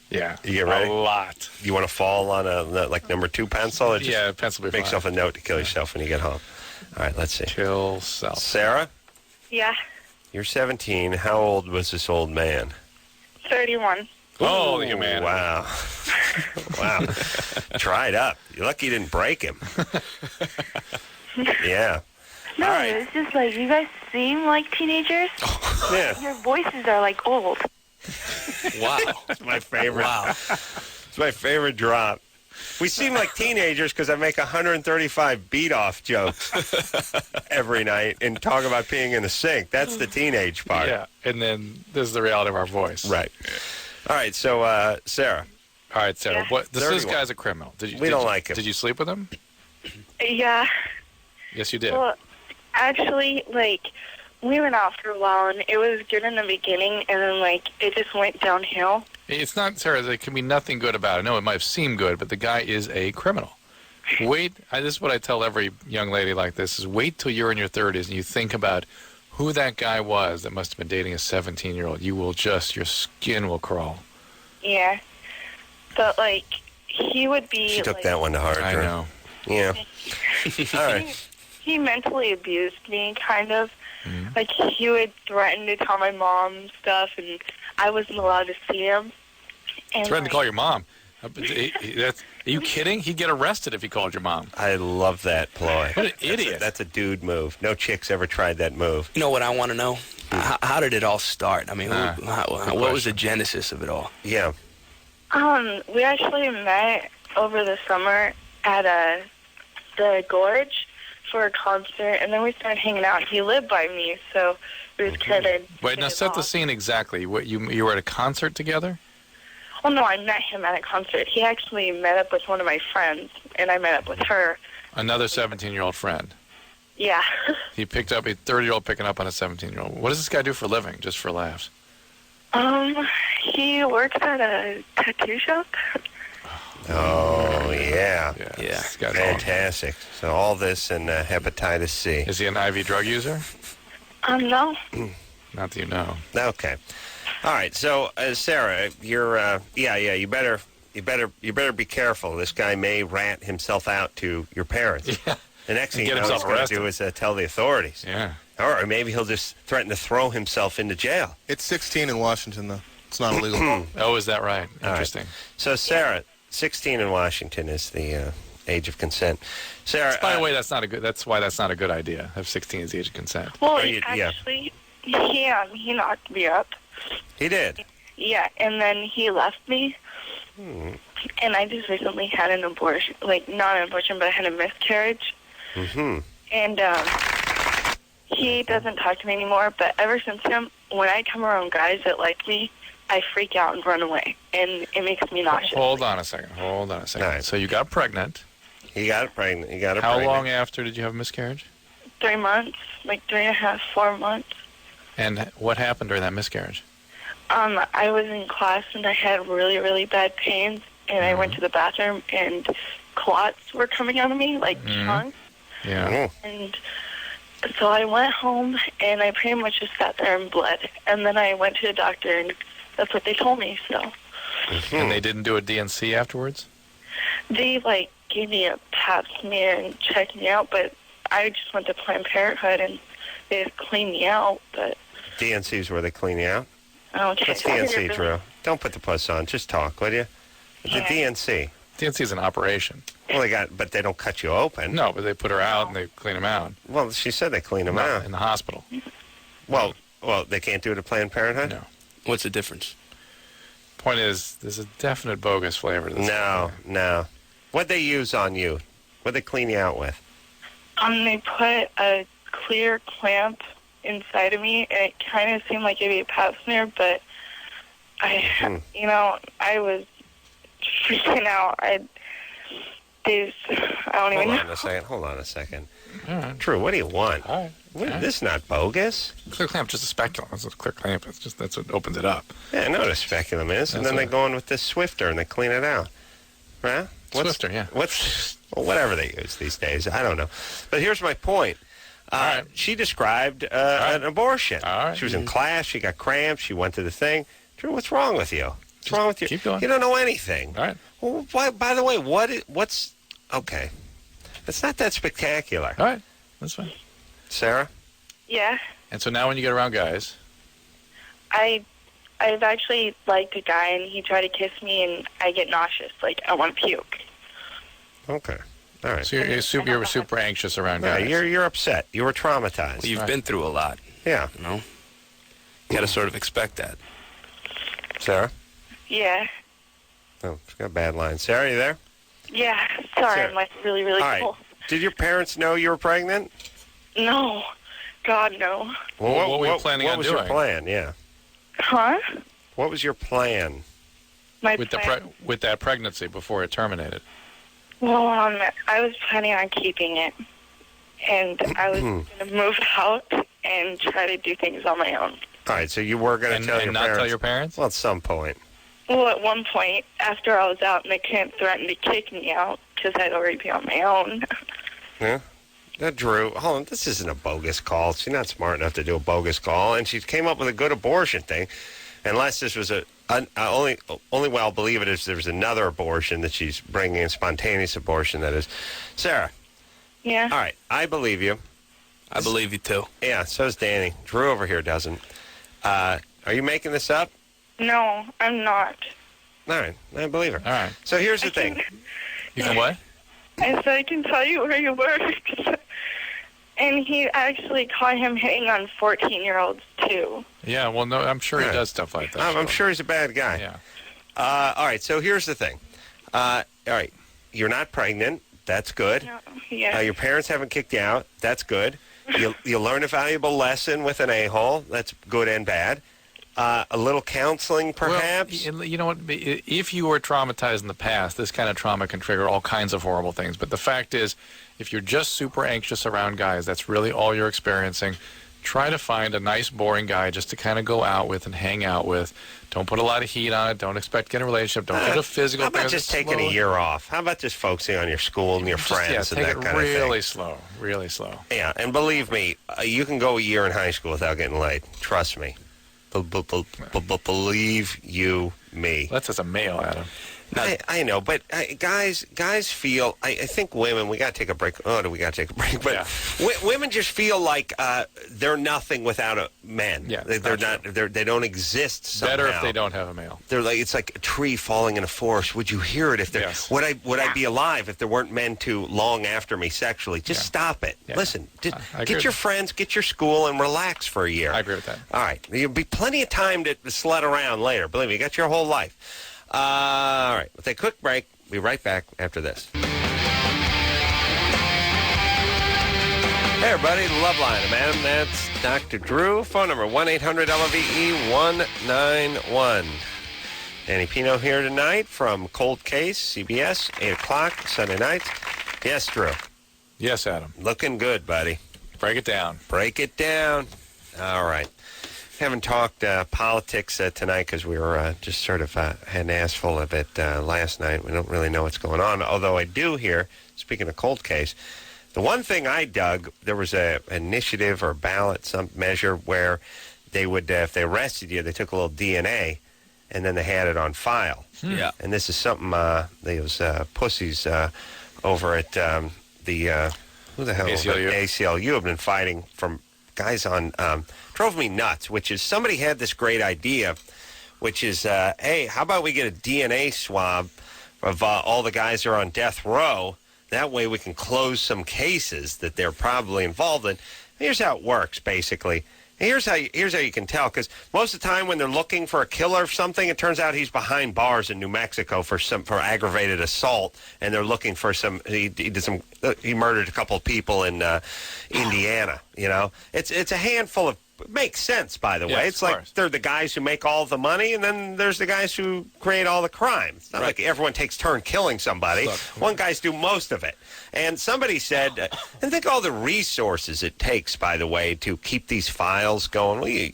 Yeah. You get ready? A lot. You want to fall on a number 2 pencil? Or just Yeah, pencil will be make fine. yourself a note to kill yourself when you get home. All right, let's see. Kill self. Sarah, Yeah, you're 17. How old was this old man? 31. Oh, you man. Wow. Wow. Dried up. You're lucky you didn't break him. Yeah. No, All right. it's just like you guys seem like teenagers. Yeah. Your voices are like old. Wow. It's my favorite. Wow. It's my favorite drop. We seem like teenagers because I make 135 beat-off jokes every night and talk about peeing in the sink. That's the teenage part. Yeah, and then this is the reality of our voice. Right. All right, so, Sarah. All right, Sarah. Yeah. This 31. guy's a criminal. We don't like him. Did you sleep with him? Yeah. Yes, you did. Well, actually, like, we went out for a while, and it was good in the beginning, and then, like, it just went downhill. It's not, Sarah, there can be nothing good about it. No, it might have seemed good, but the guy is a criminal. This is what I tell every young lady like this, is wait till you're in your 30s and you think about who that guy was that must have been dating a 17-year-old. Your skin will crawl. Yeah. But, like, he would be, She took like, that one to heart. I Drew. know. Yeah. All right. he mentally abused me, kind of. Mm-hmm. Like, he would threaten to tell my mom stuff, and I wasn't allowed to see him. And, Threatened to like, call your mom. Are you kidding? He'd get arrested if he called your mom. I love that ploy. What an idiot. That's a dude move. No chick's ever tried that move. You know what I want to know? How did it all start? I mean, what was the genesis of it all? Yeah. We actually met over the summer at the Gorge for a concert, and then we started hanging out. He lived by me, so it was kind of... Wait, now set the scene exactly. What, you were at a concert together? Well, no, I met him at a concert. He actually met up with one of my friends, and I met up with her. Another 17-year-old friend. Yeah. He picked up a 30-year-old picking up on a 17-year-old. What does this guy do for a living, just for laughs? He works at a tattoo shop. Oh, yeah. Yeah. This guy's Fantastic. So all this and hepatitis C. Is he an IV drug user? No. Not that you know. Okay. All right. So, Sarah, you're you better be careful. This guy may rat himself out to your parents. Yeah. The next thing Get you know he's himself going to arrested. do is tell the authorities. Yeah. Or maybe he'll just threaten to throw himself into jail. It's 16 in Washington, though. It's not illegal. Oh, is that right? All right. Interesting. So, Sarah, 16 in Washington is the age of consent. Sarah, By the way, that's why that's not a good idea. Have 16 is the age of consent. Well, yeah. actually, he knocked me up. he did. Yeah, and then he left me. And I just recently had an abortion. Like, not an abortion, but I had a miscarriage. Mm-hmm. And he doesn't talk to me anymore, but ever since him, when I come around guys that like me, I freak out and run away, and it makes me nauseous. Hold on a second. All right. So you got pregnant. He got it pregnant. He got it How pregnant. long after did you have a miscarriage? 3 months, like 3.5, 4 months. And what happened during that miscarriage? I was in class, and I had really, really bad pains, and I went to the bathroom, and clots were coming out of me, like chunks. Yeah. And so I went home, and I pretty much just sat there and bled. And then I went to the doctor, and that's what they told me. So And they didn't do a DNC afterwards? they, like, gave me a pap smear and checked me out, but I just went to Planned Parenthood, and they just cleaned me out. But DNC's where they clean you out. okay. What's DNC, Drew? Don't put the puss on. Just talk, will you? The DNC. DNC is an operation. Well, but they don't cut you open. No, but they put her out and they clean him out. Well, she said they clean him No, out. in the hospital. Well, they can't do it at Planned Parenthood? No. What's the difference? Point is, there's a definite bogus flavor to this. No. What'd they use on you? What'd they clean you out with? They put a clear clamp inside of me, and it kind of seemed like it'd be a pap smear, but I was freaking out. I don't even know. Hold on a second. All right. Drew, what do you want? All right. This is not bogus. Clear clamp, just a speculum. That's what clear clamp is. That's what opens it up. Yeah, I know what a speculum is. And That's then they what- go in with this Swifter and they clean it out. Right? Swifter, yeah. Whatever they use these days. I don't know. But here's my point. right. She described an abortion. All right. She was in class. She got cramps. She went to the thing. Drew, what's wrong with you? What's wrong with you? Keep going. You don't know anything. All right. Well, by the way, what's okay? It's not that spectacular. All right. That's fine. Sarah? Yeah. And so now when you get around guys, I've actually liked a guy, and he tried to kiss me, and I get nauseous. Like, I want to puke. Okay. All right. so you're super anxious around Yeah, guys. you're upset. You were traumatized. You've been through a lot, Yeah. you know? You got to sort of expect that. Sarah? Yeah. Oh, she's got a bad line. Sarah, you there? Yeah. Sorry, Sure. I'm like really, really All right. cool. Did your parents know you were pregnant? No. God, no. Well, what were you planning on What was doing? your plan? Yeah. Huh? What was your plan? My with plan. with that pregnancy before it terminated. Well, I was planning on keeping it, and I was going to move out and try to do things on my own. All right, so you were going to tell your and not parents? tell your parents? Well, at some point. Well, at one point, after I was out, and they couldn't threaten to kick me out because I'd already be on my own. Yeah. Drew, hold on. This isn't a bogus call. She's not smart enough to do a bogus call, and she came up with a good abortion thing. Unless this was only way I'll believe it is there was another abortion that she's bringing in, spontaneous abortion, that is. Sarah. Yeah. All right, I believe you. I believe you, too. Yeah, so does Danny. Drew over here doesn't. Are you making this up? No, I'm not. All right, I believe her. All right. So here's the thing. You can what? I said I can tell you where he works. And he actually caught him hitting on 14-year-olds, too. Yeah, well, no, I'm sure he Yeah. does stuff like that. I'm sure he's a bad guy. Yeah. All right, so here's the thing. All right, you're not pregnant. That's good. No, yeah. Your parents haven't kicked you out. That's good. You learn a valuable lesson with an a-hole. That's good and bad. A little counseling, perhaps. Well, you know what? If you were traumatized in the past, this kind of trauma can trigger all kinds of horrible things. But the fact is, if you're just super anxious around guys, that's really all you're experiencing. Try to find a nice, boring guy just to kind of go out with and hang out with. Don't put a lot of heat on it. Don't expect to get a relationship. Don't get a physical How thing. about just taking a year off? How about just focusing on your school and your friends and take that it kind of thing? really slow. Really slow. Yeah, and believe me, you can go a year in high school without getting laid. Trust me. Believe you me. That's as a male, Adam. I know, but guys feel. I think women. We got to take a break. Oh, do we got to take a break? But women just feel like they're nothing without men. Yeah, they're not. They don't exist. Somehow. Better if they don't have a male. They're like, it's like a tree falling in a forest. Would you hear it if there? Yes. Would I be alive if there weren't men too long after me sexually? Just stop it. Yeah. Listen, I agree get with your that. friends, get your school, and relax for a year. I agree with that. All right, there'll be plenty of time to slut around later. Believe me, you got your whole life. All right, we'll take a quick break. We'll be right back after this. Hey, everybody, Loveline, man. That's Dr. Drew. Phone number 1-800-LOVE-191. Danny Pino here tonight from Cold Case, CBS, 8 o'clock, Sunday nights. Yes, Drew. Yes, Adam. Looking good, buddy. Break it down. Break it down. All right. Haven't talked politics tonight because we were just sort of had an ass full of it last night. We don't really know what's going on, although I do hear, speaking of Cold Case, the one thing I dug, there was an initiative or ballot, some measure where they would, if they arrested you, they took a little DNA and then they had it on file. Yeah. And this is something those pussies over at who the hell ACLU. ACLU have been fighting from guys on drove me nuts, which is somebody had this great idea, which is, hey, how about we get a DNA swab of all the guys who are on death row? That way we can close some cases that they're probably involved in. Here's how it works, basically. Here's how you can tell, because most of the time when they're looking for a killer or something, it turns out he's behind bars in New Mexico for aggravated assault, and they're looking for he murdered a couple of people in Indiana. You know, it's a handful of. It makes sense, by the way. Yes, It's of like course. they're the guys who make all the money, and then there's the guys who create all the crime. It's not like everyone takes turn killing somebody. Look. One guy's do most of it. And somebody said, and think all the resources it takes, by the way, to keep these files going. Well,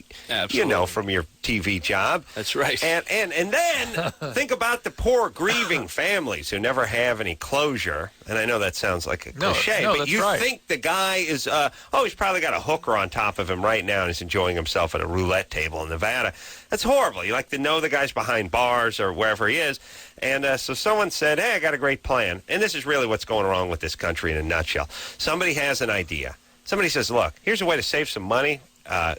you know from your TV job. That's right. And then think about the poor grieving families who never have any closure. And I know that sounds like a cliche, no, but that's you right. think the guy is, he's probably got a hooker on top of him right now and he's enjoying himself at a roulette table in Nevada. That's horrible. You like to know the guy's behind bars or wherever he is. And so someone said, hey, I got a great plan. And this is really what's going wrong with this country in a nutshell. Somebody has an idea. Somebody says, look, here's a way to save some money,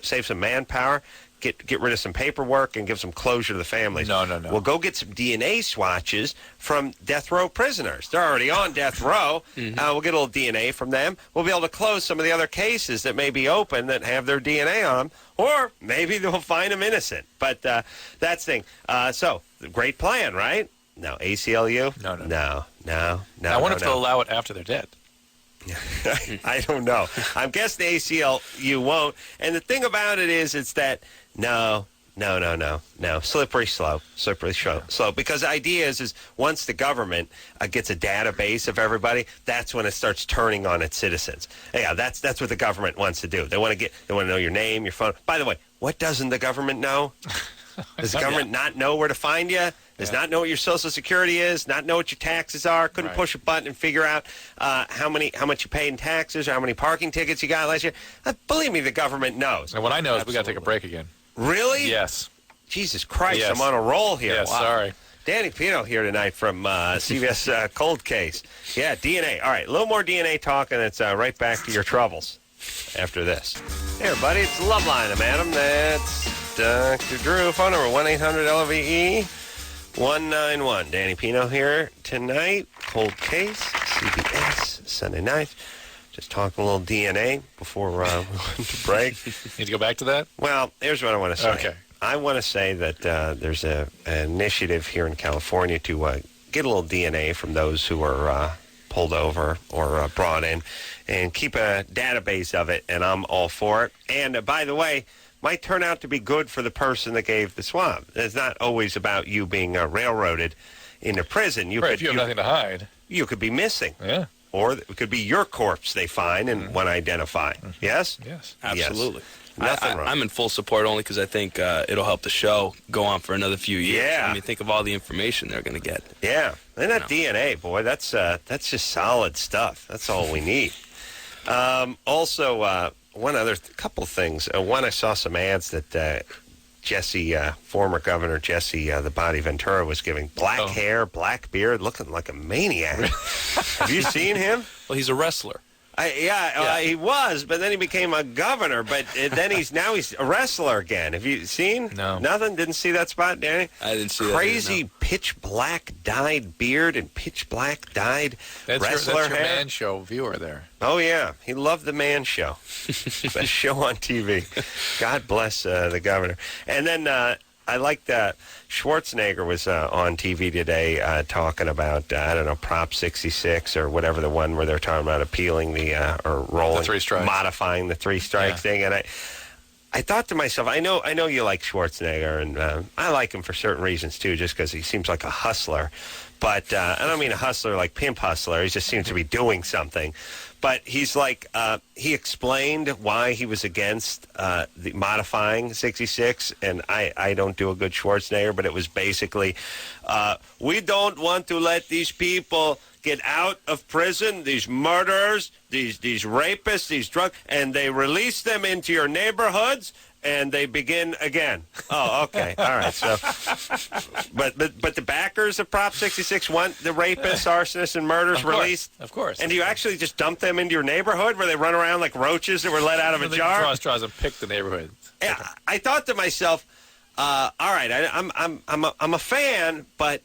save some manpower, get rid of some paperwork, and give some closure to the families. No. We'll go get some DNA swatches from death row prisoners. They're already on death row. We'll get a little DNA from them. We'll be able to close some of the other cases that may be open that have their DNA on them, or maybe they'll find them innocent. But that's the thing. So, great plan, right? No, ACLU? No. I wonder if they'll allow it after they're dead. I don't know. I'm guessing the ACLU won't. And the thing about it is, it's that no. Slippery slope. Because the idea is once the government gets a database of everybody, that's when it starts turning on its citizens. Yeah, that's what the government wants to do. They want to know your name, your phone. By the way, what doesn't the government know? Does the government not know where to find you? Does not know what your Social Security is? Not know what your taxes are? Couldn't push a button and figure out how much you paid in taxes or how many parking tickets you got last year? Believe me, the government knows. And what I know is we got to take a break again. Really? Yes. Jesus Christ, Yes. I'm on a roll here. Yes, Wow. sorry. Danny Pino here tonight from CBS Cold Case. Yeah, DNA. All right, a little more DNA talk, and it's right back to your troubles after this. Hey, everybody, it's Loveline. I'm Adam. That's Dr. Drew. Phone number 1-800-LVE-191. Danny Pino here tonight. Cold Case, CBS, Sunday night. Just talking a little DNA before we went to break. Need to go back to that? Well, here's what I want to say. Okay. I want to say that there's an initiative here in California to get a little DNA from those who are pulled over or brought in and keep a database of it, and I'm all for it. And by the way, might turn out to be good for the person that gave the swab. It's not always about you being railroaded into prison. If you have nothing to hide. You could be missing. Yeah. Or it could be your corpse they find and want to identify. Yes? Yes. Absolutely. Nothing wrong. I'm in full support only because I think it'll help the show go on for another few years. Yeah. I mean, think of all the information they're going to get. Yeah. And that DNA, boy, that's just solid stuff. That's all we need. Also, one other couple things. One, I saw some ads that Jesse, former Governor Jesse, the Body Ventura, was giving. Black hair, black beard, looking like a maniac. Have you seen him? Well, he's a wrestler. He was, but then he became a governor. But then he's a wrestler again. Have you seen? No. Nothing? Didn't see that spot, Danny? I didn't see that. Crazy pitch black dyed beard and pitch black dyed wrestler That's your hair. Man Show viewer there. Oh, yeah. He loved the Man Show. Best show on TV. God bless the governor. And then I liked Schwarzenegger was on TV today talking about, Prop 66 or whatever, the one where they're talking about appealing or rolling, the 3 strikes. modifying the 3 strikes thing. And I thought to myself, I know you like Schwarzenegger, and I like him for certain reasons, too, just because he seems like a hustler. But I don't mean a hustler like pimp hustler. He just seems to be doing something. But he's like, he explained why he was against the modifying 66, and I don't do a good Schwarzenegger, but it was basically, we don't want to let these people get out of prison, these murderers, these rapists, these drug, and they release them into your neighborhoods, and they begin again. Oh, okay. All right. So, but the backers of Prop 66 want the rapists, arsonists, and murderers released? Of course. And do you actually just dump them into your neighborhood where they run around like roaches that were let out of a jar? Draw straws and pick the neighborhood. Yeah, I thought to myself, all right, I'm a fan, but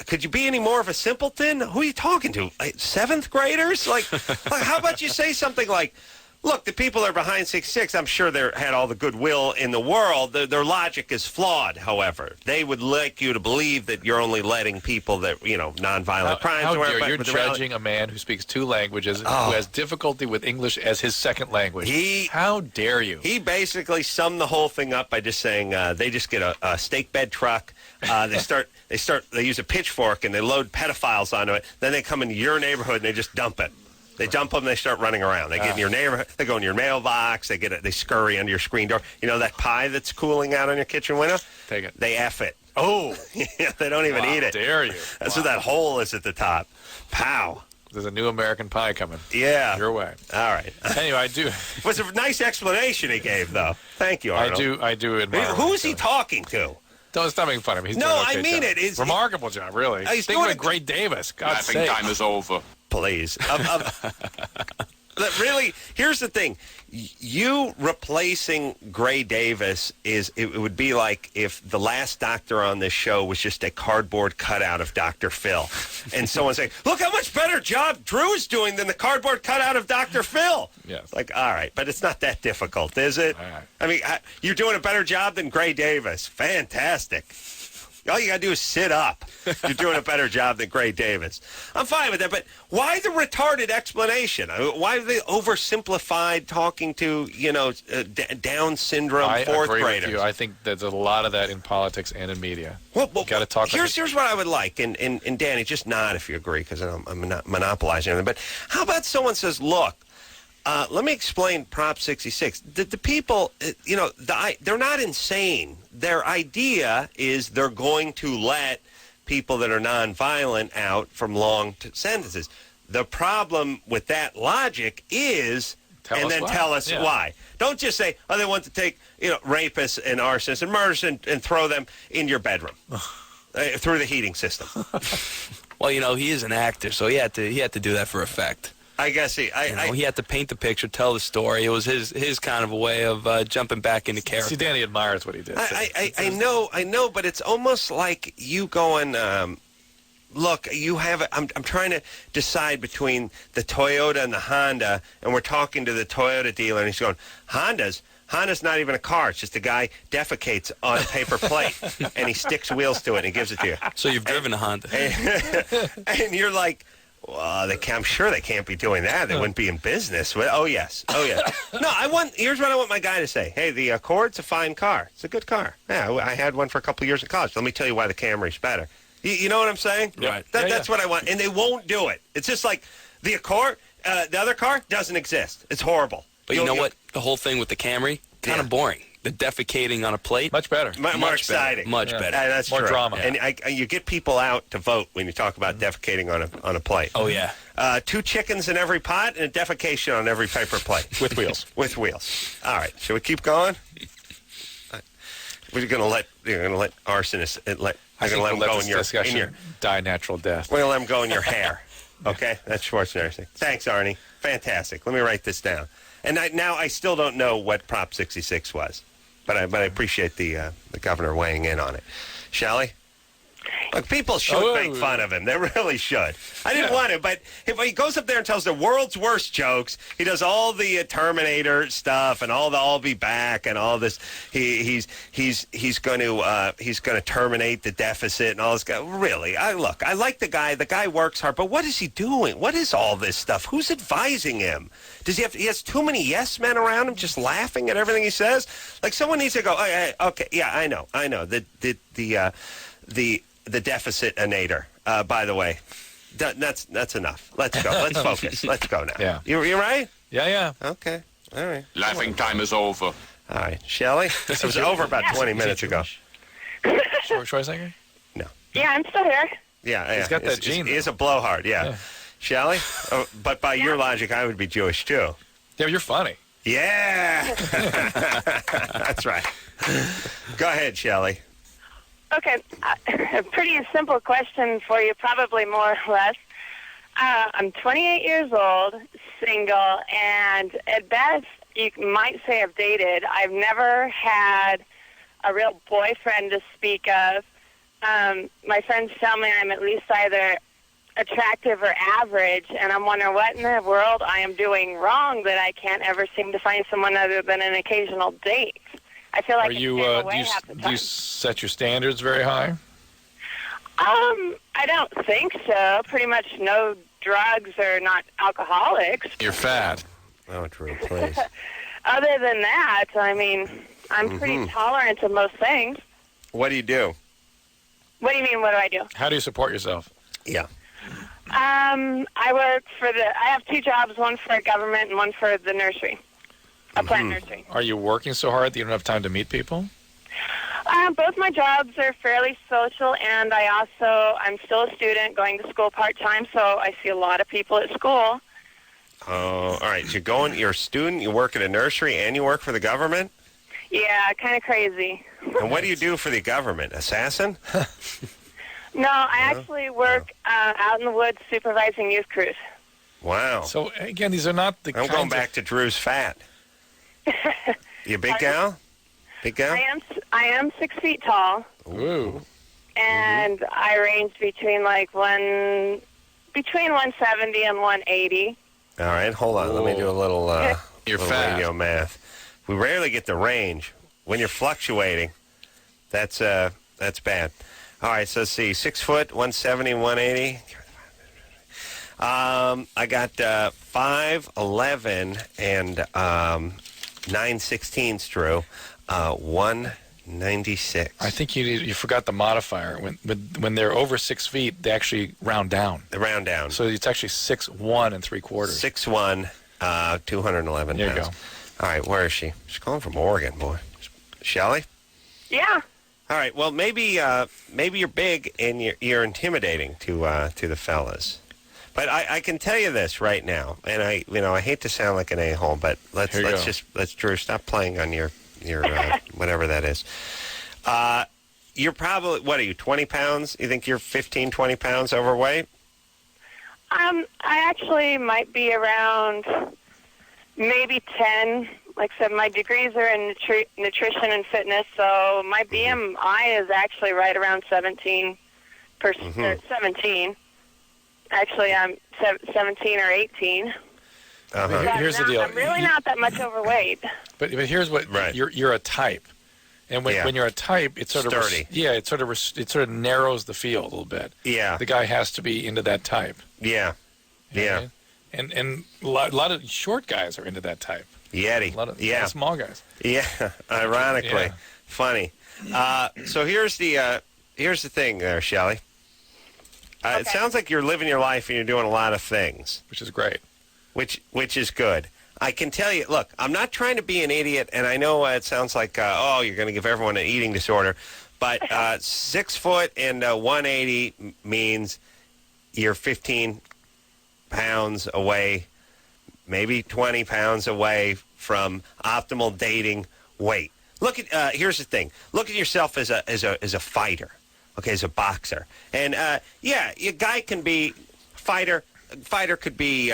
could you be any more of a simpleton? Who are you talking to? Like 7th graders? Like how about you say something like, look, the people that are behind 66, I'm sure they had all the goodwill in the world. Their logic is flawed, however. They would like you to believe that you're only letting people that, nonviolent crimes. How or whatever, dare you're but judging a man who speaks 2 languages, who has difficulty with English as his second language. How dare you? He basically summed the whole thing up by just saying they just get a stake bed truck. They use a pitchfork and they load pedophiles onto it. Then they come into your neighborhood and they just dump it. They dump them. They start running around. They get in your neighborhood. They go in your mailbox. They scurry under your screen door. You know that pie that's cooling out on your kitchen window? Take it. They F it. Oh. Yeah, they don't even eat it. Dare you? That's what that hole is at the top. Pow. There's a new American pie coming. Yeah. Your way. All right. Anyway, I do. It was a nice explanation he gave, though. Thank you, Arnold. I do admire. Who is he talking to? Don't stop making fun of him. He's No, doing an okay I mean job. it. It's remarkable job, really. He's Think doing of Gray Davis. God's Laughing sake. time is over. Please. Really, here's the thing. You replacing Gray Davis it would be like if the last doctor on this show was just a cardboard cutout of Dr. Phil. And someone saying, look how much better job Drew is doing than the cardboard cutout of Dr. Phil. Yes. Like, all right, but it's not that difficult, is it? All right. I mean, you're doing a better job than Gray Davis. Fantastic. All you got to do is sit up. You're doing a better job than Gray Davis. I'm fine with that, but why the retarded explanation? Why the oversimplified talking to, Down syndrome fourth agree graders? with you. I think there's a lot of that in politics and in media. Well, got to talk. Here's what I would like, and Danny, just nod if you agree, because I'm not monopolizing anything. But how about someone says, look, let me explain Prop 66. The people, they're not insane. Their idea is they're going to let people that are nonviolent out from long sentences. The problem with that logic is, tell us why. Don't just say, they want to take rapists and arsonists and murderers and throw them in your bedroom through the heating system. Well, he is an actor, so he had to do that for effect. I guess he had to paint the picture, tell the story. It was his kind of a way of jumping back into character. See, Danny admires what he did. I know, but it's almost like you going, look, you have I'm trying to decide between the Toyota and the Honda, and we're talking to the Toyota dealer, and he's going, Honda's not even a car. It's just a guy defecates on a paper plate, and he sticks wheels to it, and he gives it to you. So you've driven a Honda. And you're like, well, I'm sure they can't be doing that. They wouldn't be in business. Oh, yes. No, here's what I want my guy to say. Hey, the Accord's a fine car. It's a good car. Yeah, I had one for a couple of years in college. Let me tell you why the Camry's better. You know what I'm saying? Right. That's what I want. And they won't do it. It's just like the Accord, the other car, doesn't exist. It's horrible. But you know what? The whole thing with the Camry, kind of boring. The defecating on a plate. Much better. More exciting. Much better. That's more true. drama. And you get people out to vote when you talk about defecating on a plate. Oh, yeah. 2 chickens in every pot and a defecation on every paper plate. With wheels. With wheels. All right. Should we keep going? We're going to let arsonists I let think them we'll go let this discussion die natural death. We're going to let them go in your hair. Okay? That's Schwarzenegger's thing. Thanks, Arnie. Fantastic. Let me write this down. And now I still don't know what Prop 66 was, but I appreciate the governor weighing in on it. Shelley? Look, people should make fun of him. They really should. I didn't want to, but if he goes up there and tells the world's worst jokes, he does all the Terminator stuff and all the "I'll be back" and all this. He's going to terminate the deficit and all this. Really, I like the guy. The guy works hard, but what is he doing? What is all this stuff? Who's advising him? Does he has too many yes men around him, just laughing at everything he says? Like someone needs to go. Oh, okay, yeah, I know. The deficit-inator, by the way. That's enough. Let's go. Let's focus. Let's go now. Yeah. You right? Yeah. Okay. All right. Laughing time is over. All right. Shelley? It was over about 20 minutes ago. Schwarzenegger? No. Yeah, I'm still here. Yeah. He's got that gene. He is a blowhard, yeah. Shelley? Oh, but by your logic, I would be Jewish, too. Yeah, but you're funny. Yeah. That's right. Go ahead, Shelley. Okay, a pretty simple question for you, probably more or less. I'm 28 years old, single, and at best, you might say I've dated. I've never had a real boyfriend to speak of. My friends tell me I'm at least either attractive or average, and I'm wondering what in the world I am doing wrong that I can't ever seem to find someone other than an occasional date. I feel like do you set your standards very high? I don't think so. Pretty much no drugs or not alcoholics. You're fat. Oh, Drew, please. Other than that, I mean, I'm pretty tolerant of most things. What do you do? What do you mean, what do I do? How do you support yourself? Yeah. I work I have two jobs, one for government and one for the nursery, a plant nursery. Are you working so hard that you don't have time to meet people? Both my jobs are fairly social, and I'm still a student going to school part-time, so I see a lot of people at school. Oh, all right. So you're a student, you work at a nursery, and you work for the government? Yeah, kind of crazy. And what do you do for the government? Assassin? No, I actually work out in the woods supervising youth crews. Wow. So, again, these are not the I'm kinds going back to Drew's fat. You a big gal? Big gal? I am 6 feet tall. Ooh. And I range between 170 and 180. All right, hold on. Let me do a little, You're little fast. radio math. We rarely get the range. When you're fluctuating, that's bad. All right, so let's see. 6 foot, 170, 180. I got 5'11" and 9/16, Drew. 196. I think you forgot the modifier. When they're over 6 feet, they actually round down. The round down. So it's actually 6'1" and 3/4. 6'1", 211 There you pounds. go. All right, where is she? She's calling from Oregon, boy. Shelley? Yeah. All right. Well, maybe you're big and you're intimidating to the fellas. But I can tell you this right now, and I hate to sound like an a-hole, but let's Drew, stop playing on your whatever that is. You're probably, what are you, 20 pounds? You think you're 15, 20 pounds overweight? I actually might be around maybe 10. Like I said, my degrees are in nutrition and fitness, so my BMI is actually right around 17. 17. Actually, I'm 17 or 18. Here's the deal. I'm really not that much overweight. But here's what you're a type, and when you're a type, it's sort sturdy. It sort of narrows the field a little bit. Yeah. The guy has to be into that type. Yeah. You know Yeah. what I mean? And a lot of short guys are into that type. Yeti. A lot of small guys. Yeah, ironically. Yeah. Funny. So here's the thing there, Shelley. It sounds like you're living your life and you're doing a lot of things. Which is great. Which is good. I can tell you, look, I'm not trying to be an idiot, and I know it sounds like, you're going to give everyone an eating disorder, but 6 foot and 180 means you're 15 pounds away, maybe 20 pounds away from optimal dating weight. Look at here's the thing. Look at yourself as a fighter, okay, as a boxer. And a guy can be fighter could be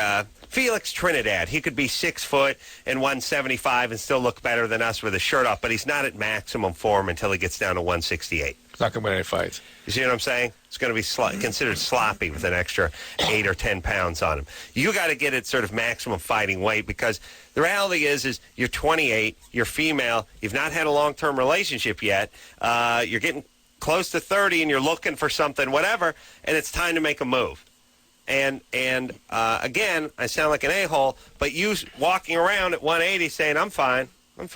Felix Trinidad. He could be 6 foot and 175 and still look better than us with his shirt off, but he's not at maximum form until he gets down to 168. He's not going to win any fights. You see what I'm saying? It's going to be considered sloppy with an extra 8 or 10 pounds on him. You got to get it sort of maximum fighting weight, because the reality is you're 28, you're female, you've not had a long-term relationship yet, you're getting close to 30 and you're looking for something, whatever, and it's time to make a move. And again, I sound like an a-hole, but you walking around at 180 saying, I'm fine. I'm a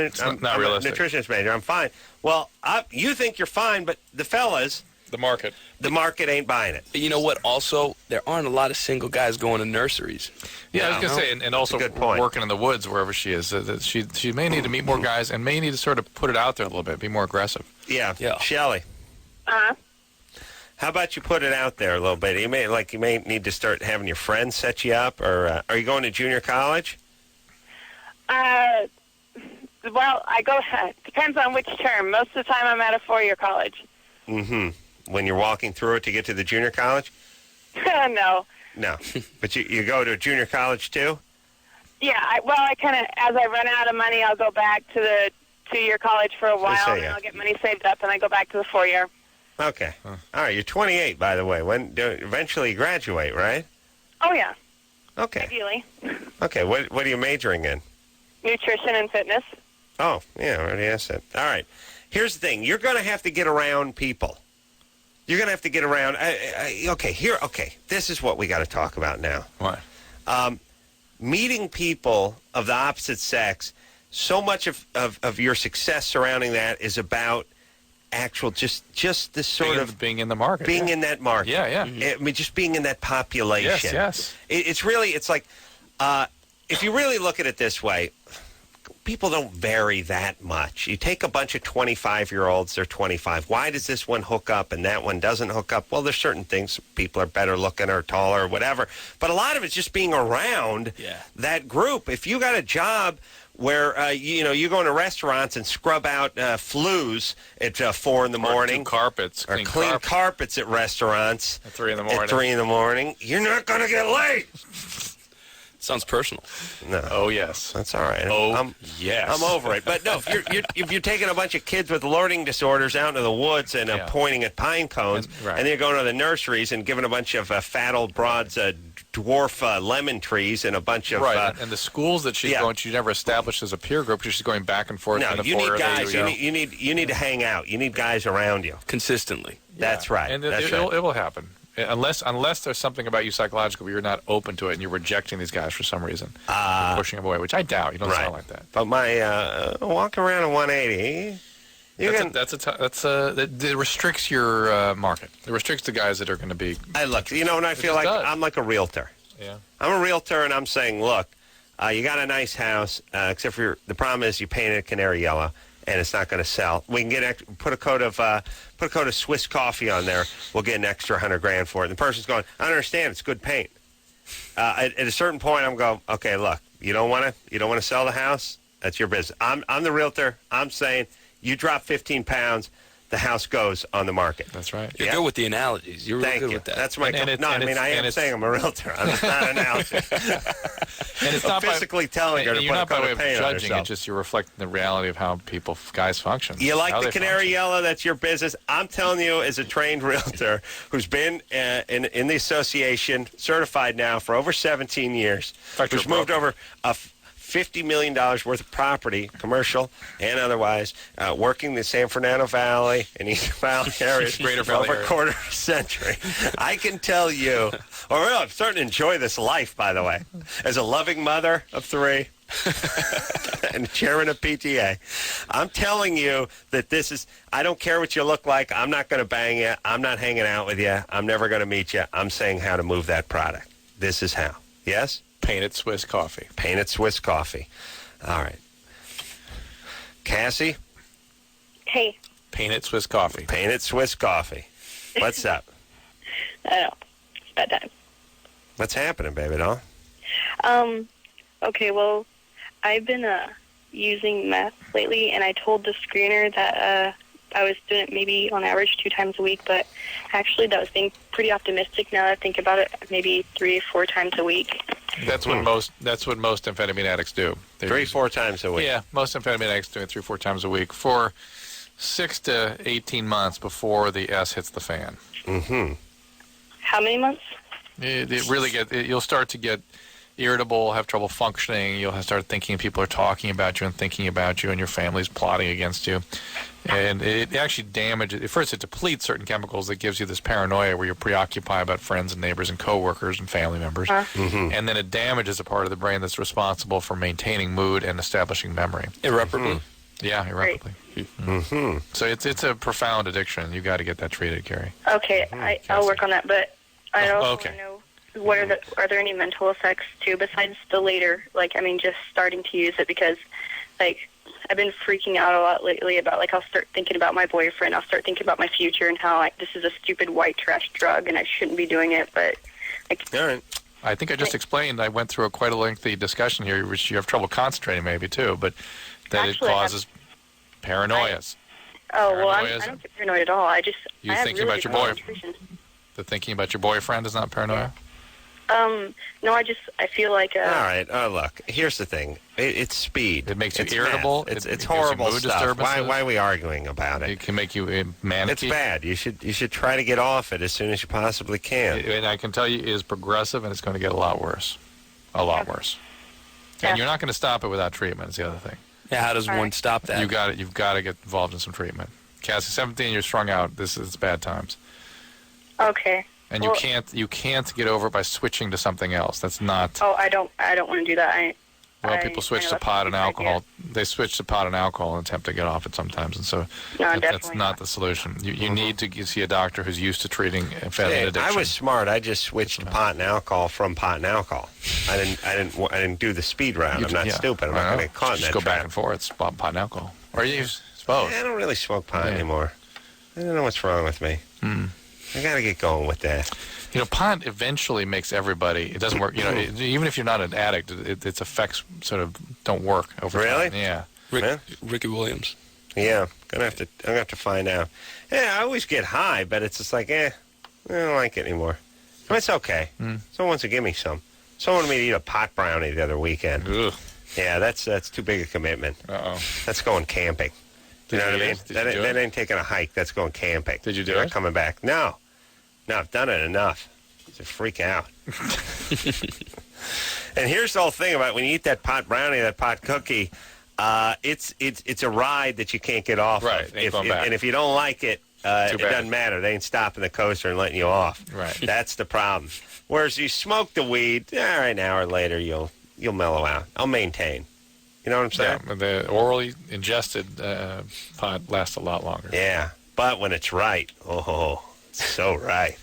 nutritionist major. I'm fine. Well, you think you're fine, but the fellas, the market ain't buying it. You know what? Also, there aren't a lot of single guys going to nurseries. Yeah, I was going to say, and also working in the woods wherever she is. She may need to meet more guys and may need to sort of put it out there a little bit, be more aggressive. Yeah. Shelley. How about you put it out there a little bit? You may need to start having your friends set you up, or are you going to junior college? Well, depends on which term. Most of the time I'm at a 4-year college. Mm-hmm. When you're walking through it to get to the junior college? No. No. But you go to a junior college too? Yeah, I kind of, as I run out of money, I'll go back to the 2-year college for a while, and I'll get money saved up, and I go back to the 4-year. Okay. All right, you're 28, by the way. Eventually you graduate, right? Oh, yeah. Okay. Ideally. Okay, what are you majoring in? Nutrition and fitness. Oh, yeah, I already asked that. All right. Here's the thing. You're going to have to get around people. You're going to have to get around. Okay, this is what we got to talk about now. What? Meeting people of the opposite sex, so much of your success surrounding that is about actual, just this sort of being in the market, being in that market. Yeah. I mean, just being in that population. Yes. It's like, if you really look at it this way, people don't vary that much. You take a bunch of 25-year-olds, they're 25. Why does this one hook up and that one doesn't hook up? Well, there's certain things. People are better looking or taller or whatever. But a lot of it's just being around that group. If you got a job where, you go into restaurants and scrub out flues at 4 in the morning. Carpets. Or clean carpets at restaurants. At 3 in the morning. At 3 in the morning. You're not going to get late. Sounds personal. No. Oh, yes. That's all right. Yes. I'm over it. But no, if you're taking a bunch of kids with learning disorders out into the woods and pointing at pine cones, and they're going to the nurseries and giving a bunch of fat old broads dwarf lemon trees and a bunch of... Right, and the schools that she's going to, she never established as a peer group. She's going back and forth. No, you need guys. You need to hang out. You need guys around you. Consistently. That's right. And That's it will happen. Unless there's something about you psychologically where you're not open to it and you're rejecting these guys for some reason, pushing them away, which I doubt. You don't sound like that. But my walking around a 180, that restricts your market. It restricts the guys that are going to be. And I feel like I'm like a realtor. Yeah. I'm a realtor, and I'm saying, look, you got a nice house, except for the problem is you painted it canary yellow. And it's not going to sell. We can put a coat of Swiss coffee on there. We'll get an extra $100,000 for it. And the person's going, I understand. It's good paint. At a certain point, I'm going, okay, look, you don't want to sell the house. That's your business. I'm the realtor. I'm saying you drop 15 pounds. The house goes on the market. That's right. You're good with the analogies. You're really good with that. That's my. I am saying I'm a realtor. I'm just not an analogy. And it's not physically telling her to you're put not a coat by way of of paint on judging. herself. It's just you're reflecting the reality of how guys function. You like the canary function. yellow? That's your business. I'm telling you, as a trained realtor who's been in the association, certified now for over 17 years, who's moved over $50 million worth of property, commercial and otherwise, working the San Fernando Valley and East Valley areas for over a quarter of a century. I can tell you, I'm starting to enjoy this life, by the way, as a loving mother of 3 and chairman of PTA. I'm telling you that this is, I don't care what you look like. I'm not going to bang you. I'm not hanging out with you. I'm never going to meet you. I'm saying how to move that product. This is how. Yes? Painted Swiss coffee. Painted Swiss coffee. All right. Cassie? Hey. Painted Swiss coffee. Painted Swiss coffee. What's up? I know. It's bedtime. What's happening, baby doll? Okay, well, I've been using meth lately, and I told the screener that I was doing it maybe on average 2 times a week, but actually that was being pretty optimistic now that I think about it, maybe 3 or 4 times a week. That's what most amphetamine addicts do. 3-4 times a week. Yeah, most amphetamine addicts do it 3-4 times a week for 6 to 18 months before the S hits the fan. Mm-hmm. How many months? It really you'll start to get irritable, have trouble functioning. You'll start thinking people are talking about you and thinking about you, and your family's plotting against you. And it actually damages. First, it depletes certain chemicals that gives you this paranoia where you're preoccupied about friends and neighbors and coworkers and family members. Mm-hmm. And then it damages a part of the brain that's responsible for maintaining mood and establishing memory. Irreparably? Mm-hmm. Yeah, irreparably. Mm-hmm. So it's a profound addiction. You got to get that treated, Carrie. Okay, I'll work on that, but I also want to know, are there any mental effects too besides the later, just starting to use it, because I've been freaking out a lot lately about I'll start thinking about my boyfriend, I'll start thinking about my future and how this is a stupid white trash drug and I shouldn't be doing it, but all right. I think I just explained. I went through quite a lengthy discussion here, which you have trouble concentrating maybe too, but that actually, it causes paranoias. I don't get paranoid at all. I have thinking really about your boyfriend. The thinking about your boyfriend is not paranoia? No, I feel like... All right. Look, here's the thing. It's speed. It makes you it's irritable. It's gives horrible you mood stuff. disturbances. Why are we arguing about it? It can make you manicky. It's bad. You should try to get off it as soon as you possibly can. And I can tell you, it is progressive, and it's going to get a lot worse. A lot worse. And you're not going to stop it without treatment, is the other thing. Yeah, how does one stop that? You've got to get involved in some treatment. Cassie, 17, you're strung out. This is bad times. Okay. And you can't get over it by switching to something else. That's not. Oh, I don't want to do that. Well, people switch to pot and alcohol. They switch to pot and alcohol and attempt to get off it sometimes, and so that's not the solution. You need to see a doctor who's used to treating amphetamine addiction. I was smart. I just switched to pot and alcohol from pot and alcohol. I didn't do the speed route. I'm not stupid. I'm not going to get caught in that Just go trap. back and forth. It's pot and alcohol. Or you suppose? I don't really smoke pot anymore. I don't know what's wrong with me. I got to get going with that. Pot eventually makes everybody. It doesn't work. Even if you're not an addict, its effects sort of don't work over time. Yeah. Ricky Williams. Yeah, I'm gonna have to find out. Yeah, I always get high, but it's just like, I don't like it anymore. But it's okay. Someone wants to give me some. Someone wanted me to eat a pot brownie the other weekend. Ugh. Yeah, that's too big a commitment. That's going camping. You know what I mean? That ain't taking a hike. That's going camping. Did you do You're it? not coming back. No, I've done it enough to freak out. And here's the whole thing about when you eat that pot brownie, that pot cookie. It's a ride that you can't get off of. And if you don't like it, it doesn't matter. They ain't stopping the coaster and letting you off. Right. That's the problem. Whereas you smoke the weed, an hour later you'll mellow out. I'll maintain. You know what I'm saying? Yeah, the orally ingested pot lasts a lot longer. Yeah, but when it's right, it's so right.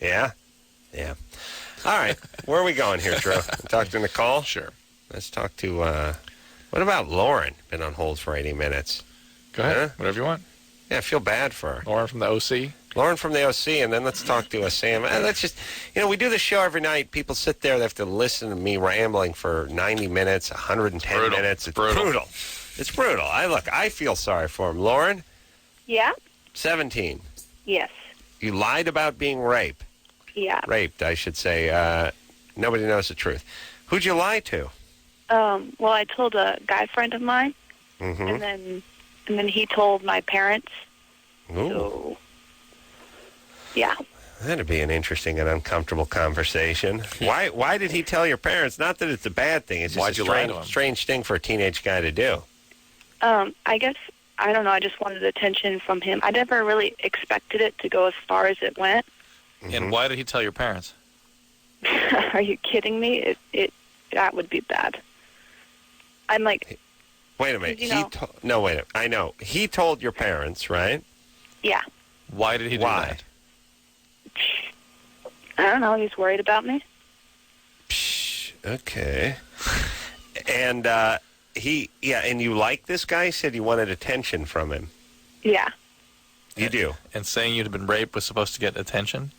Yeah? Yeah. All right, where are we going here, Drew? Talk to Nicole? Sure. Let's talk to, what about Lauren? Been on hold for 80 minutes. Go ahead, whatever you want. Yeah, I feel bad for her. Lauren from the OC? Lauren from the OC, and then let's talk to Sam. Let's just, we do the show every night. People sit there, they have to listen to me rambling for 90 minutes, 110 minutes. It's brutal. It's brutal. I feel sorry for him. Lauren? Yeah? 17. Yes. You lied about being raped. Yeah. Raped, I should say. Nobody knows the truth. Who'd you lie to? Well, I told a guy friend of mine, and then he told my parents. Ooh. So, yeah. That'd be an interesting and uncomfortable conversation. Why did he tell your parents? Not that it's a bad thing. It's just a strange thing for a teenage guy to do. I guess, I don't know, I just wanted attention from him. I never really expected it to go as far as it went. And why did he tell your parents? Are you kidding me? That would be bad. I'm like... Wait a minute. No, wait a minute. I know. He told your parents, right? Yeah. Why did he do that? I don't know. He's worried about me. Okay. And and you like this guy? He said you wanted attention from him. Yeah. You do? And saying you'd been raped was supposed to get attention?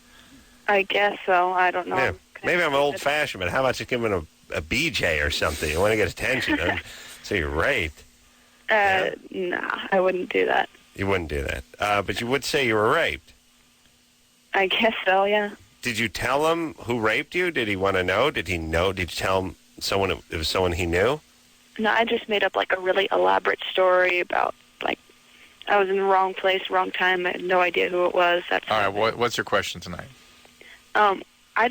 I guess so. I don't know. Yeah. Maybe I'm old-fashioned, but how about just giving a BJ or something? You want to get attention. So you're raped. Nah, I wouldn't do that. You wouldn't do that. But you would say you were raped. I guess so, yeah. Did you tell him who raped you? Did he want to know? Did he know? Did you tell him it was someone he knew? No, I just made up like a really elaborate story about like I was in the wrong place, wrong time. I had no idea who it was. All right, what's your question tonight? I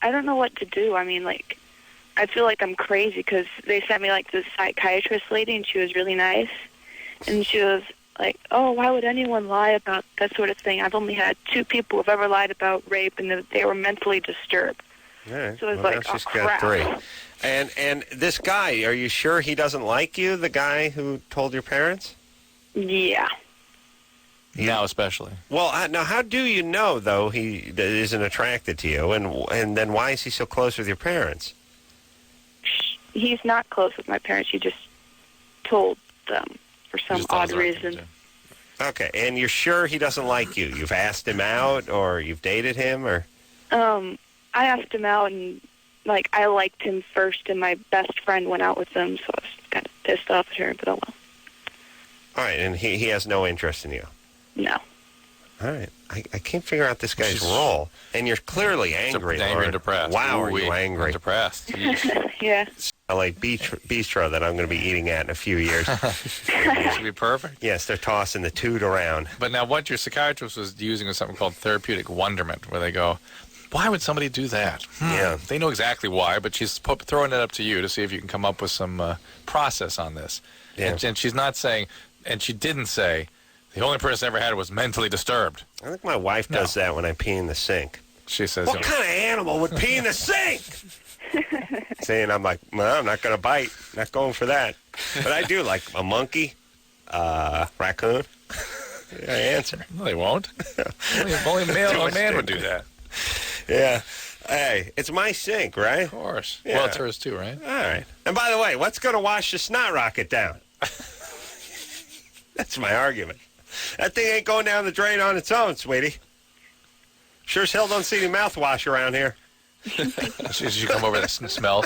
don't know what to do. I mean, like, I feel like I'm crazy because they sent me like this psychiatrist lady, and she was really nice, and she was like, "Oh, why would anyone lie about that sort of thing? I've only had 2 people who've ever lied about rape, and they were mentally disturbed." All right. So it was now she's got 3. And this guy, are you sure he doesn't like you? The guy who told your parents? Yeah. Now especially. Well, now how do you know though he isn't attracted to you, and then why is he so close with your parents? He's not close with my parents. He just told them for some odd reason. Okay, and you're sure he doesn't like you? You've asked him out, or you've dated him, or? I asked him out, and like I liked him first, and my best friend went out with him, so I was kind of pissed off at her. But oh well. All right, and he has no interest in you. No. All right. I can't figure out this guy's role. And you're clearly angry. Angry and depressed. Wow, are you angry? I'm depressed. Yeah. LA Bistro that I'm going to be eating at in a few years. This would be perfect. Yes, they're tossing the toot around. But now what your psychiatrist was using was something called therapeutic wonderment, where they go, why would somebody do that? Yeah. They know exactly why, but she's throwing it up to you to see if you can come up with some process on this. Yeah. And she's not saying, and she didn't say, the only person I ever had was mentally disturbed. I think my wife does that when I pee in the sink. She says, what kind of animal would pee in the sink? Saying I'm like, well, I'm not going to bite. Not going for that. But I do like a monkey, raccoon. I answer. No, they won't. Only a man would do that. Yeah. Hey, it's my sink, right? Of course. Yeah. Well, it's hers too, right? All right. And by the way, what's going to wash the snot rocket down? That's my argument. That thing ain't going down the drain on its own, sweetie. Sure as hell don't see any mouthwash around here. As soon as you come over there and smell.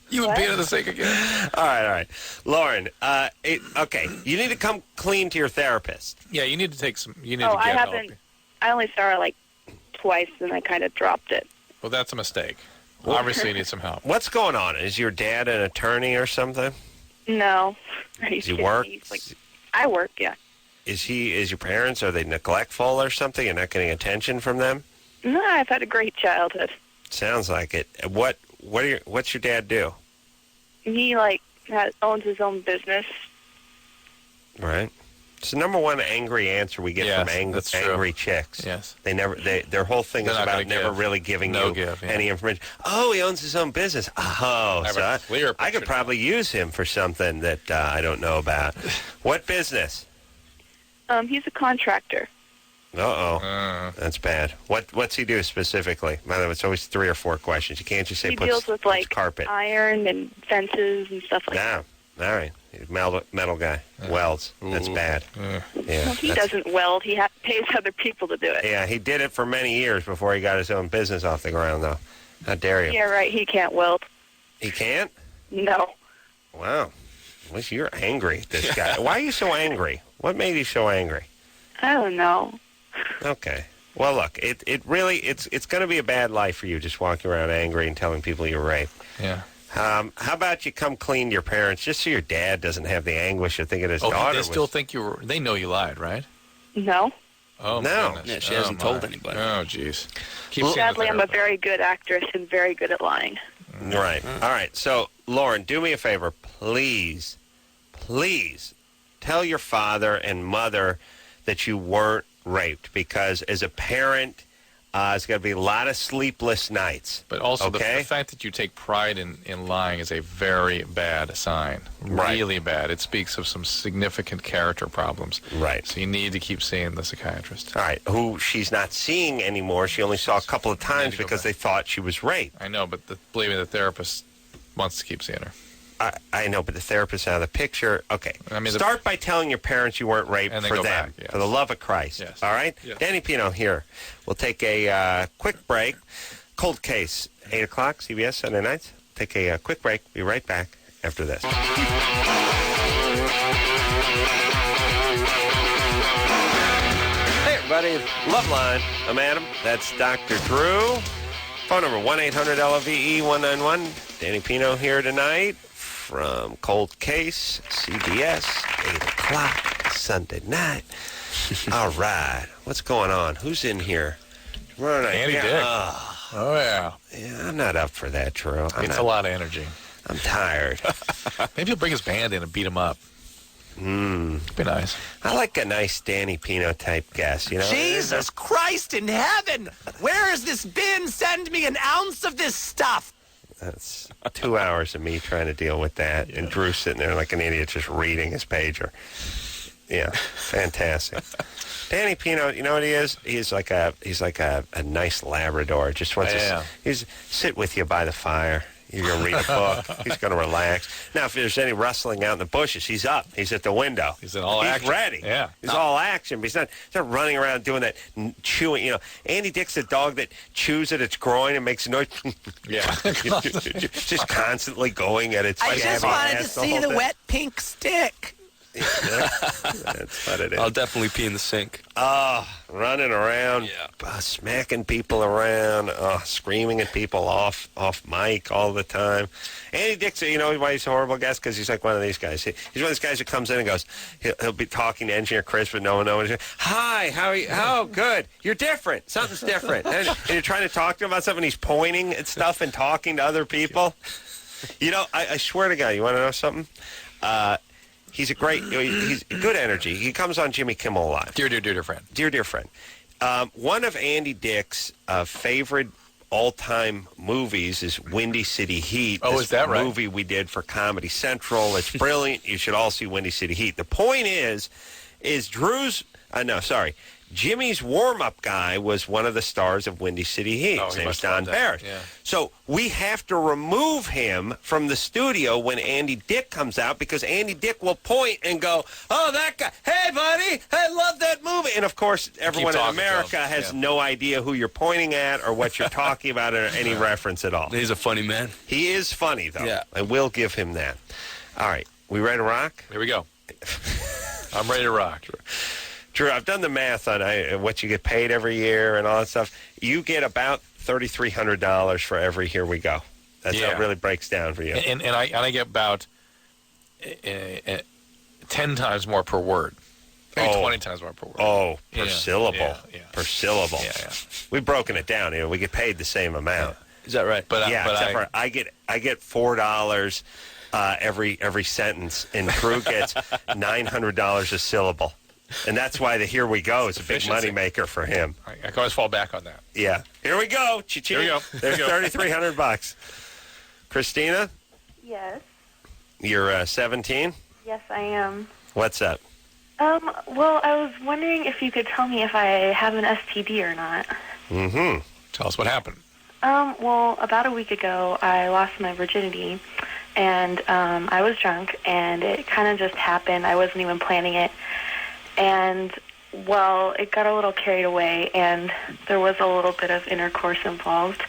You would be into the sink again. All right. Lauren, okay, you need to come clean to your therapist. Yeah, you need to take some. You need Oh, to I get haven't. help. I only saw her like twice, and I kind of dropped it. Well, that's a mistake. Obviously, you need some help. What's going on? Is your dad an attorney or something? No. Does he work? I work, yeah. Is your parents, are they neglectful or something? You're not getting attention from them? No, I've had a great childhood. Sounds like it. What's your dad do? He owns his own business. Right. It's the number one angry answer we get from angry chicks. Yes. Their whole thing They're is not about gonna never give. really giving No you give, yeah. any information. Oh, he owns his own business. Oh, I have so a clear I could picture probably use him for something that I don't know about. What business? He's a contractor. Uh-oh. That's bad. What's he do specifically? By the way, it's always 3 or 4 questions. You can't just say He deals with carpet. iron and fences and stuff like that. No. All right. He's a metal guy. Welds. That's bad. Yeah. Well, he doesn't weld. He pays other people to do it. Yeah, he did it for many years before he got his own business off the ground, though. How dare you? Yeah, right. He can't weld. He can't? No. Wow. At least you're angry, this guy. Why are you so angry? What made you so angry? I don't know. Okay. Well, look, it's going to be a bad life for you just walking around angry and telling people you're raped. Yeah. How about you come clean to your parents just so your dad doesn't have the anguish of thinking his daughter they still think you were. They know you lied, right? No. Oh, No. my goodness. Yeah, she hasn't told anybody. Oh, jeez. Keep seeing Sadly, the I'm a very good actress and very good at lying. Right. All right. So, Lauren, do me a favor. Please tell your father and mother that you weren't raped, because as a parent, it's going to be a lot of sleepless nights. But also the okay? fact that you take pride in lying is a very bad sign. Right. Really bad. It speaks of some significant character problems. Right. So you need to keep seeing the psychiatrist. All right. Who she's not seeing anymore. She only saw a couple of times to go because back. they thought she was raped. I know, but believe me, the therapist wants to keep seeing her. I know, but the therapist's out of the picture. Okay. I mean, Start by telling your parents you weren't raped And then for go them. back, yes. For the love of Christ. Yes. All right? Yes. Danny Pino here. We'll take a quick break. Cold Case, 8 o'clock, CBS, Sunday nights. Take a quick break. Be right back after this. Hey, everybody. It's Loveline. I'm Adam. That's Dr. Drew. Phone number 1-800-LOVE-191. Danny Pino here tonight from Cold Case, CBS, 8 o'clock, Sunday night. All right. What's going on? Who's in here? Andy Dick. Oh, yeah. Yeah, I'm not up for that, Drew. It's a lot of energy. I'm tired. Maybe he'll bring his band in and beat him up. Be nice. I like a nice Danny Pino type guest, you know? Jesus Christ in heaven! Where has this been? Send me an ounce of this stuff. That's 2 hours of me trying to deal with that, and Drew sitting there like an idiot just reading his pager. Yeah, fantastic. Danny Pino, you know what he is? He's like a nice Labrador. Just wants to he's sit with you by the fire. You're going to read a book. He's going to relax. Now, if there's any rustling out in the bushes, he's up. He's at the window. He's in all action. He's ready. Yeah. He's all action. But he's not running around doing that chewing. You know, Andy Dick's a dog that chews at its groin and makes noise. Yeah. Just constantly going at its I just scabby wanted to ass see whole the thing. wet pink stick. Yeah, that's what it is. I'll definitely pee in the sink. Running around, smacking people around, screaming at people off mic all the time. Andy Dick's, you know why he's a horrible guest? Because he's like one of these guys. He's one of these guys who comes in and goes, he'll be talking to Engineer Chris, but no one knows. Hi, how are you? Oh, good. You're different. Something's different. And you're trying to talk to him about something. He's pointing at stuff and talking to other people. You know, I swear to God, you want to know something? He's he's good energy. He comes on Jimmy Kimmel a lot. Dear friend. Dear friend. One of Andy Dick's favorite all-time movies is Windy City Heat. Oh, this is that right? movie we did for Comedy Central. It's brilliant. You should all see Windy City Heat. The point is Jimmy's warm-up guy was one of the stars of Windy City Heat. Oh, His he name is must have Don loved that. Barrett. Yeah. So we have to remove him from the studio when Andy Dick comes out because Andy Dick will point and go, oh, that guy, hey, buddy, I love that movie. And, of course, everyone in talking to America him. has Yeah. no idea who you're pointing at or what you're talking about or any reference at all. He's a funny man. He is funny, though. Yeah. I will give him that. All right. We ready to rock? Here we go. I'm ready to rock. Drew, I've done the math on what you get paid every year and all that stuff. You get about $3,300 for every Here We Go. That's how it really breaks down for you. And I get about 10 times more per word. Maybe 20 times more per word. Oh, per syllable. Yeah. Per syllable. Yeah. We've broken it down. We get paid the same amount. Is that right? But Except for I get $4 every sentence, and Drew gets $900 a syllable. And that's why the Here We Go is a big money maker for him. I can always fall back on that. Yeah. Here we go. Here we go. There's $3,300. Christina, Yes. you're 17. Yes, I am. What's up? Well, I was wondering if you could tell me if I have an STD or not. Mm-hmm. Tell us what happened. Well, about a week ago, I lost my virginity, and I was drunk, and it kind of just happened. I wasn't even planning it. And, well, it got a little carried away, and there was a little bit of intercourse involved.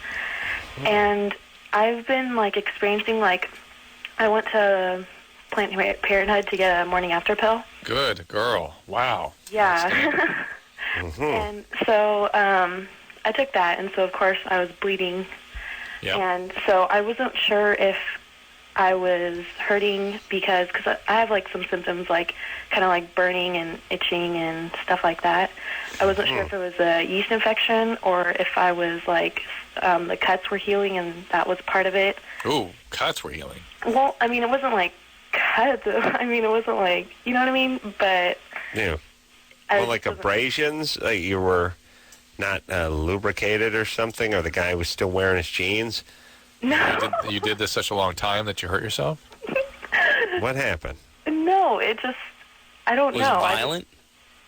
And I've been, experiencing, I went to Planned Parenthood to get a morning after pill. Good girl. Wow. Yeah. And so I took that, and so, of course, I was bleeding. Yep. And so I wasn't sure if I was hurting because I have, some symptoms, kind of burning and itching and stuff like that. I wasn't sure if it was a yeast infection or if I was, the cuts were healing and that was part of it. Ooh, cuts were healing. Well, I mean, it wasn't, cuts. I mean, it wasn't, you know what I mean? But... Yeah. I Well, abrasions? You were not lubricated or something? Or the guy was still wearing his jeans? No. You did this such a long time that you hurt yourself? What happened? No, it just... I don't know. Was it violent?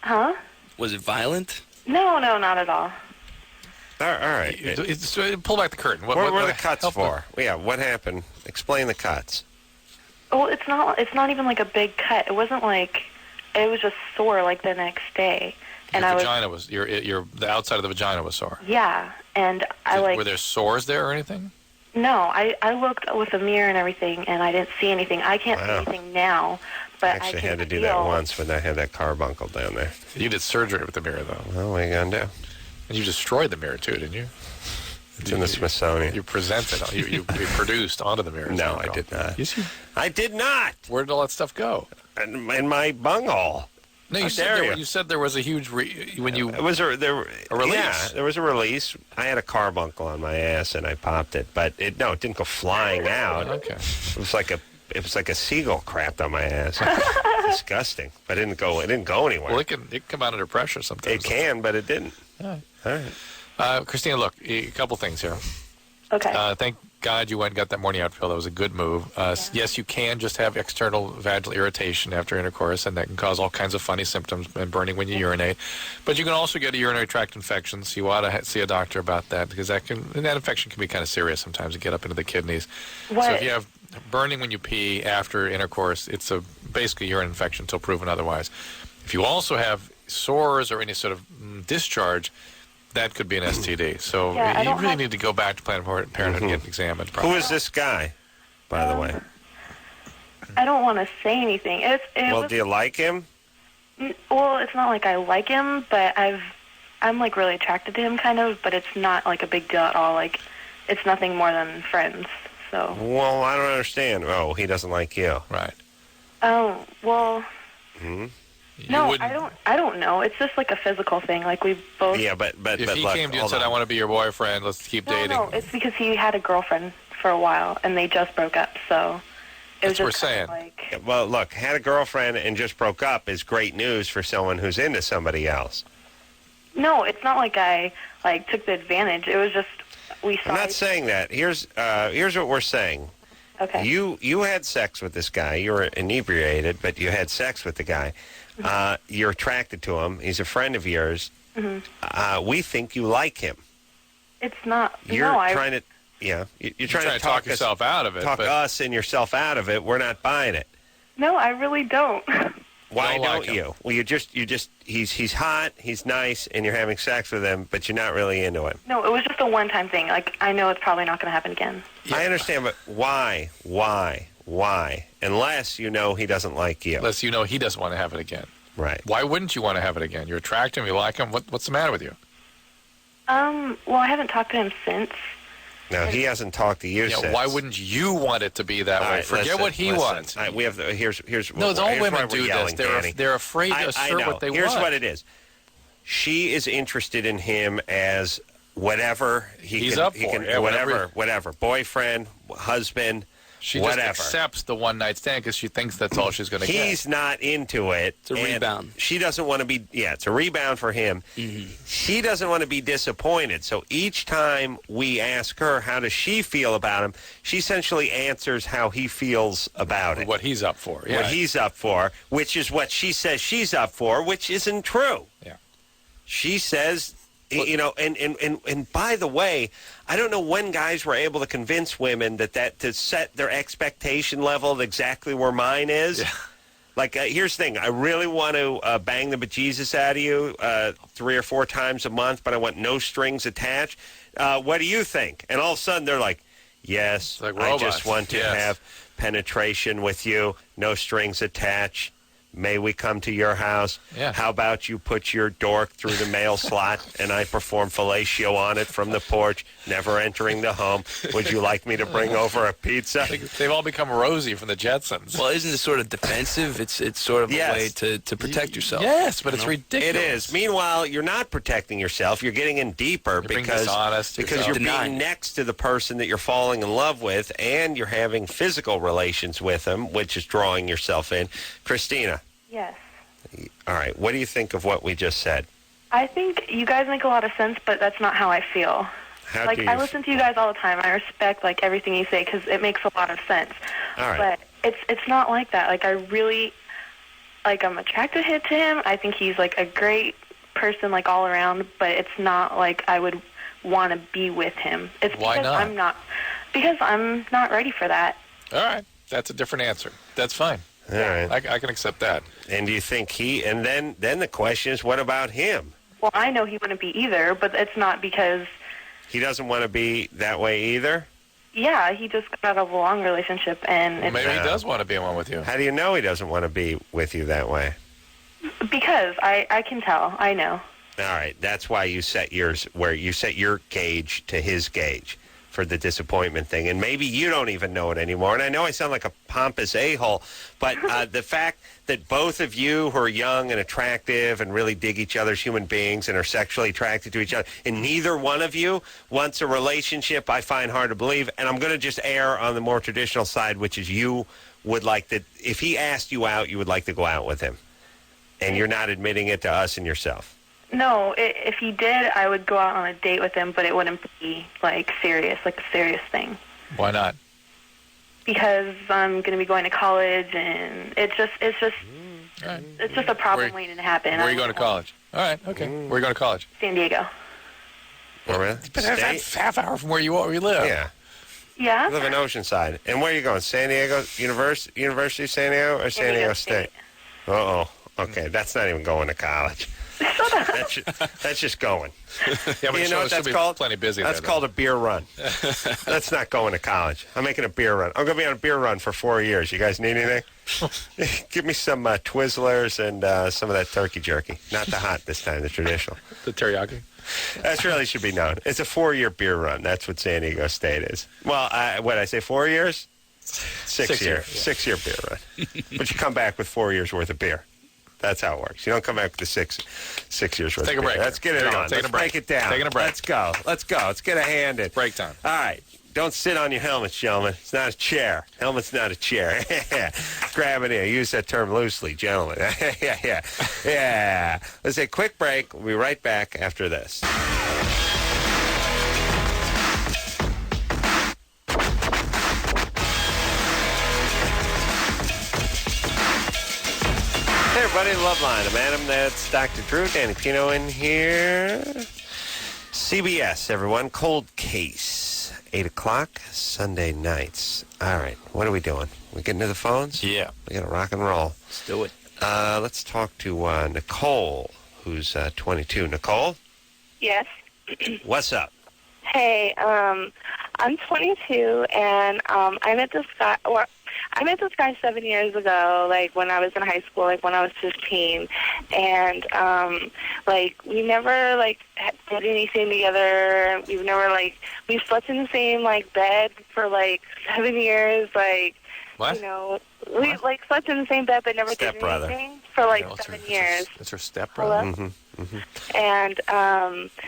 Huh? Was it violent? No, not at all. All right. Pull back the curtain. What were the cuts for? Yeah, what happened? Explain the cuts. Well, it's not even a big cut. It wasn't it was just sore the next day. And Your vagina was the outside of the vagina was sore. Yeah, and Were there sores there or anything? No, I looked with a mirror and everything, and I didn't see anything. I can't see anything now, but I actually can had to do feel... that once when I had that carbuncle down there. You did surgery with the mirror, though. Well, what are you going to do? And you destroyed the mirror, too, didn't you? It's in the Smithsonian. You presented, you produced onto the mirror. No, I did not. Yes, you... I did not. Where did all that stuff go? In my bunghole. No, you said there was a huge release. Yeah, there was a release. I had a carbuncle on my ass and I popped it, but it didn't go flying out. Okay. It was like a seagull crapped on my ass. Disgusting. But it didn't go anywhere. Well, it can come out under pressure sometimes. It can, but it didn't. All right. Christina, look, a couple things here. Okay. Thank God you went and got that morning out pill. That was a good move. Yes, you can just have external vaginal irritation after intercourse, and that can cause all kinds of funny symptoms and burning when you urinate. But you can also get a urinary tract infection, so you ought to see a doctor about that because that infection can be kind of serious sometimes. It get up into the kidneys. What? So if you have burning when you pee after intercourse, it's basically urine infection until proven otherwise. If you also have sores or any sort of discharge, that could be an STD. So you really need to go back to Planned Parenthood and get examined. Probably. Who is this guy, by the way? I don't want to say anything. Do you like him? Well, it's not like I like him, but I'm really attracted to him, kind of. But it's not a big deal at all. It's nothing more than friends. So. Well, I don't understand. Oh, he doesn't like you, right? Oh well. No, I don't know. It's just a physical thing. We both. Yeah, but if he came to you and said, "I want to be your boyfriend. Let's keep dating." No, it's because he had a girlfriend for a while and they just broke up. So it was just saying. Well, look, had a girlfriend and just broke up is great news for someone who's into somebody else. No, it's not like I took the advantage. It was just we saw. I'm not saying that. Here's what we're saying. Okay. You had sex with this guy. You were inebriated, but you had sex with the guy. You're attracted to him. He's a friend of yours. We think you like him. It's not. You're no, trying to. Yeah, you're trying to talk yourself out of it. Talk but us and yourself out of it. We're not buying it. No, I really don't. Why don't don't like him. you? Well, he's hot, he's nice, and you're having sex with him, but you're not really into him. No, it was just a one-time thing. Like, I know it's probably not going to happen again. I understand, but why? Unless you know he doesn't like you. unless you know he doesn't want to have it again. Right. Why wouldn't you want to have it again? You're attracted to him, you like him. What's the matter with you? Well, I haven't talked to him since. No, he hasn't talked to you since. Why wouldn't you want it to be that All way? right, Forget listen, what he listen. wants. We have here's No, here's all why women we're do this. yelling, Danny. They're afraid to I assert know. what they Here's want. what it is. She is interested in him as whatever He's up for. Yeah, whatever. Boyfriend, husband, She whatever. just accepts the one-night stand because she thinks that's all she's going to get. He's not into it. It's a and rebound. She doesn't want to be. Yeah, it's a rebound for him. She doesn't want to be disappointed. So each time we ask her how does she feel about him, she essentially answers how he feels about it. What he's up for. Yeah. What he's up for, which is what she says she's up for, which isn't true. Yeah. She says, and by the way, I don't know when guys were able to convince women that to set their expectation level exactly where mine is. Yeah. Like, here's the thing. I really want to bang the bejesus out of you 3 or 4 times a month, but I want no strings attached. What do you think? And all of a sudden, they're like, yes, like I robots. just want to Yes. have penetration with you, no strings attached. May we come to your house? Yeah. How about you put your dork through the mail slot and I perform fellatio on it from the porch, never entering the home? Would you like me to bring over a pizza? They've all become Rosie from the Jetsons. Well, isn't it sort of defensive? It's sort of Yes. a way to protect yourself. Yes, but it's ridiculous. It is. Meanwhile, you're not protecting yourself. You're getting in deeper being because dishonest, you're denying being it. next to the person that you're falling in love with, and you're having physical relations with them, which is drawing yourself in. Christina, Yes. all right, what do you think of what we just said? I think you guys make a lot of sense, but that's not how I feel. How Like, do you I listen to you guys all the time. I respect, like, everything you say because it makes a lot of sense. All right. But it's not like that. Like, I really, like, I'm attracted to him. I think he's, like, a great person, like, all around, but it's not like I would want to be with him. It's Why not? Because I'm not ready for that. All right. That's a different answer. That's fine. All right. I can accept that. And do you think and then the question is, what about him? Well, I know he wouldn't be either, but it's not because, He doesn't want to be that way either? yeah, he just got out of a long relationship, and Well, it's maybe he does want to be in one with you. How do you know he doesn't want to be with you that way? because I can tell. I know. All right, that's why you set yours where you set your gauge to his gauge for the disappointment thing. And maybe you don't even know it anymore. And I know I sound like a pompous a-hole, but the fact that both of you who are young and attractive and really dig each other as human beings and are sexually attracted to each other, and neither one of you wants a relationship, I find hard to believe. And I'm going to just err on the more traditional side, which is you would like that if he asked you out, you would like to go out with him. And you're not admitting it to us and yourself. No, if he did, I would go out on a date with him, but it wouldn't be, like, serious, like a serious thing. Why not? Because I'm going to be going to college, and it's just All right. it's just a problem Where- waiting to happen. Where are you going to college? All right. Okay. Where are you going to college? San Diego. Oh, really? But that's half hour from where you live. Yeah. Yeah? I live in Oceanside. And where are you going? San Diego University of San Diego or San Diego State? Uh-oh. Okay, that's not even going to college. That's just going. Yeah, but You know what that's be called? Plenty busy. That's there, called a beer run. That's not going to college. I'm making a beer run. I'm going to be on a beer run for 4 years. You guys need anything? Give me some Twizzlers and some of that turkey jerky. Not the hot this time, the traditional. the teriyaki. That really should be known. It's a 4-year beer run. That's what San Diego State is. Well, what I say, 4 years? 6 year. Yeah. 6 year beer run. But you come back with 4 years worth of beer. That's how it works. You don't come back with the 6 years worth Take of a beer. break. Let's get it There you go. on. Taking Let's a break. break it down. Taking a break. Let's go. Let's get a hand in. Break time. All right. Don't sit on your helmets, gentlemen. It's not a chair. Helmet's not a chair. Grab it in. Use that term loosely, gentlemen. Yeah. Let's take a quick break. We'll be right back after this. everybody. Loveline. I'm Adam. That's Dr. Drew. Danny Pino in here. CBS, everyone. Cold Case. 8 o'clock, Sunday nights. All right. What are we doing? We getting to the phones? Yeah. We got to rock and roll. Let's do it. Let's talk to Nicole, who's 22. Nicole, Yes. what's up? Hey, I'm 22, and I met this guy. Or I met this guy 7 years ago, like when I was in high school, like when I was 15, and like we never like did anything together. We've never we slept in the same like bed for like 7 years, like. What? You know, we like slept in the same bed but never did Stepbrother. anything for like No, 7 years. It's her stepbrother. Hello? And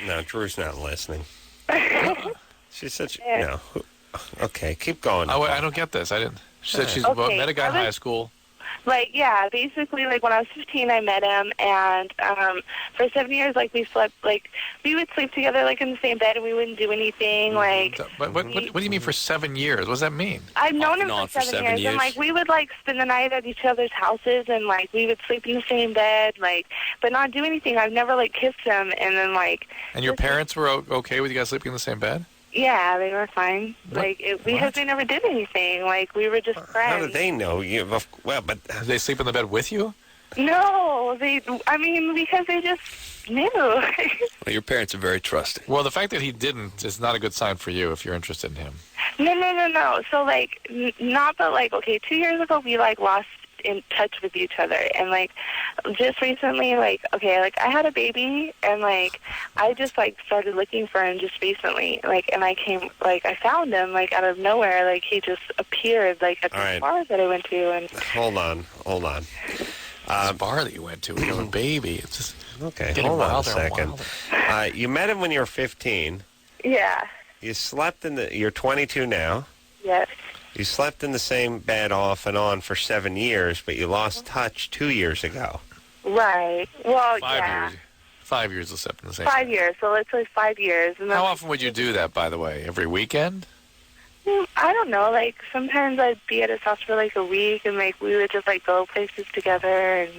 No, Drew's not listening. She said, Yeah. no. Okay, keep going. Oh, wait, Nicole. I don't get this. I didn't. She said she's Okay, met a guy in I was- high school. like, yeah, basically, like when I was 15, I met him, and for 7 years, like we slept, like we would sleep together, like in the same bed, and we wouldn't do anything. Like, But what do you mean for 7 years? What does that mean? I've known him and on for for 7 7 years, and like we would like spend the night at each other's houses, and like we would sleep in the same bed, like, but not do anything. I've never like kissed him, and then like. And your parents were okay with you guys sleeping in the same bed? Yeah, they were fine. What? Like because they never did anything. Like we were just friends. How did they know you? Well, but Did they sleep in the bed with you? No, I mean, because they just knew. Well, your parents are very trusting. Well, the fact that he didn't is not a good sign for you if you're interested in him. No. So, like, not but, like, okay, 2 years ago, we, like, lost in touch with each other. And, like, just recently, like, okay, like, I had a baby, and, like, I just, like, started looking for him just recently. Like, and I came, like, I found him, like, out of nowhere. Like, he just appeared, like, at All the right. bar that I went to. And hold on. This bar that you went to, you have a baby. It's just Okay, getting hold on a wilder and second. wilder. You met him when you were 15. yeah, You slept you're 22 now. yes. You slept in the same bed off and on for 7 years, but you lost touch 2 years ago. Right. Well, 5 yeah. years. 5 years to sleep in the same 5 bed. years. So let's say 5 years. And then, How often would you do that, by the way? Every weekend? I don't know. Like, sometimes I'd be at his house for, like, a week, and, like, we would just, like, go places together, and,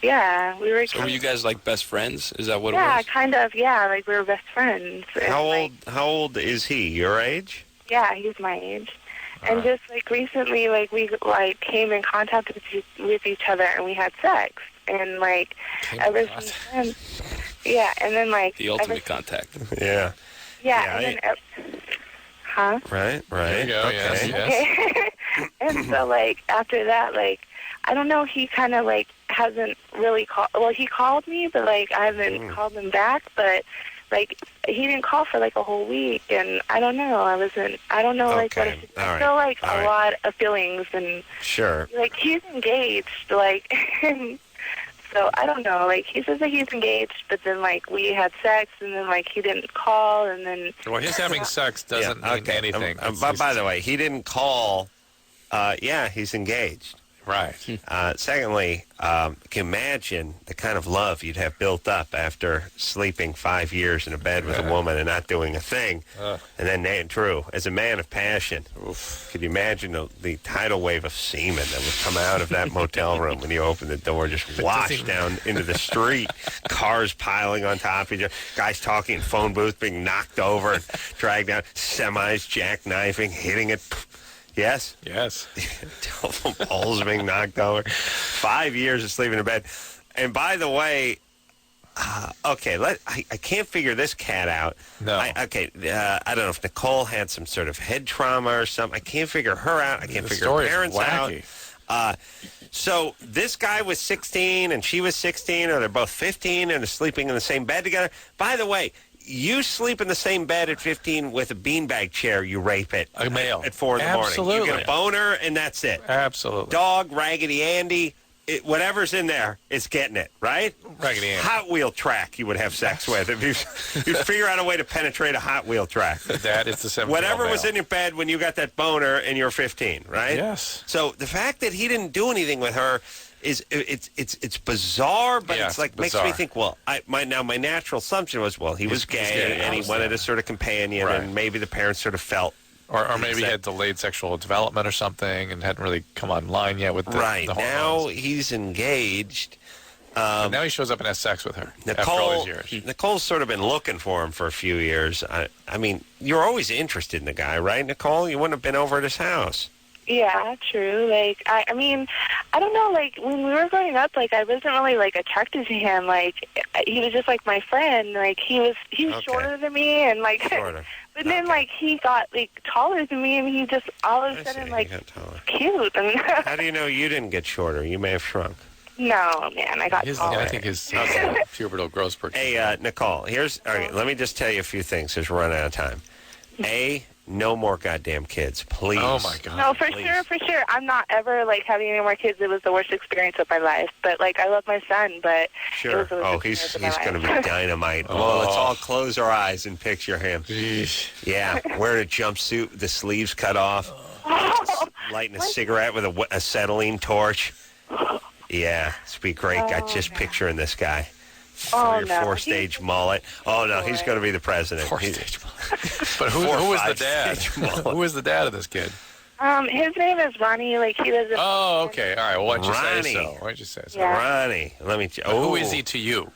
yeah, we were... So were you guys like best friends? Is that what it yeah, was? kind of, yeah, like, we were best friends. And, How old is he? Your age? Yeah, he's my age. And just, like, recently, like, we, like, came in contact with each other, and we had sex. And, like, ever since then... Yeah, and then, like... The ultimate contact. Yeah. Yeah, and then... Huh? Right. There you go, Okay. yes. Okay. And so, like, after that, like, I don't know, he kind of, like, hasn't really called. Well, he called me, but, like, I haven't called him back. But, like, he didn't call for, like, a whole week. And I don't know. I don't know, like, what Okay. I All right. feel like All a right. lot of feelings. And, Sure. like, he's engaged. Like, so I don't know. Like, he says that he's engaged, but then, like, we had sex, and then, like, he didn't call, and then... Well, his having sex doesn't mean okay. anything. By the way, he didn't call. Yeah, he's engaged. Right. Secondly, can you imagine the kind of love you'd have built up after sleeping 5 years in a bed with a woman and not doing a thing? And then, Drew, as a man of passion, could you imagine the tidal wave of semen that would come out of that motel room when you opened the door, just wash down into the street, cars piling on top of each other, guys talking in phone booth being knocked over and dragged down, semis jackknifing, hitting it. Yes? Yes. Telephone poles being knocked over. 5 years of sleeping in bed. And by the way, okay, I can't figure this cat out. No. I don't know if Nicole had some sort of head trauma or something. I can't figure her out. I can't The figure her story's parents wacky. out. So this guy was 16 and she was 16, or they're both 15 and are sleeping in the same bed together. By the way, you sleep in the same bed at 15 with a beanbag chair, you rape it. A male. At 4 in the morning. Absolutely. You get a boner, and that's it. Absolutely. Dog, Raggedy Andy, whatever's in there, it's getting it, right? Raggedy Andy. Hot Wheel track you would have sex with. If you'd figure out a way to penetrate a Hot Wheel track. That is the 17-year-old Whatever was male. in your bed when you got that boner and you're 15, right? Yes. So the fact that he didn't do anything with her it's bizarre, but Yeah, it's like it's makes me bizarre. think. Well, my natural assumption was, well, he was gay, gay, and he obviously. wanted a sort of companion, Right. and maybe the parents sort of felt Or maybe he had delayed sexual development or something and hadn't really come online yet with the Right. the Now hormones. he's engaged. But now he shows up and has sex with her after all Nicole, these years. Nicole's sort of been looking for him for a few years. I mean, you're always interested in the guy, right, Nicole? You wouldn't have been over at his house. Yeah, true. Like, I mean, I don't know, like, when we were growing up, like, I wasn't really, like, attracted to him. Like, he was just, like, my friend. Like, he was Okay. shorter than me, and, like, Shorter. but then, like, he got, like, taller than me, and he just all of I a sudden, see, like, he got taller. cute. And How do you know you didn't get shorter? You may have shrunk. no, man, I got taller. I think his pubertal growth spurt. Hey, Nicole, all right, let me just tell you a few things because we're running out of time. No more goddamn kids, please. Oh, my God. No, for Please. sure. I'm not ever, like, having any more kids. It was the worst experience of my life. But, like, I love my son, but it Sure. was the worst Oh, experience he's of my going to life. be dynamite. Well, let's all close our eyes and picture him. Jeez. Yeah, wearing a jumpsuit, the sleeves cut off, lighting a cigarette with a acetylene torch. Yeah, it's be great. Got just picturing this guy. Oh, no. Four-stage mullet. Oh, no, he's going to be the president. Four-stage But who Four or was the dad? five-stage mullet. Who was the dad of this kid? His name is Ronnie. Like, he does. Oh, okay. All right. Well, why don't you say Ronnie. so? Why don't you say so? Yeah. Ronnie, let me. Who is he to you?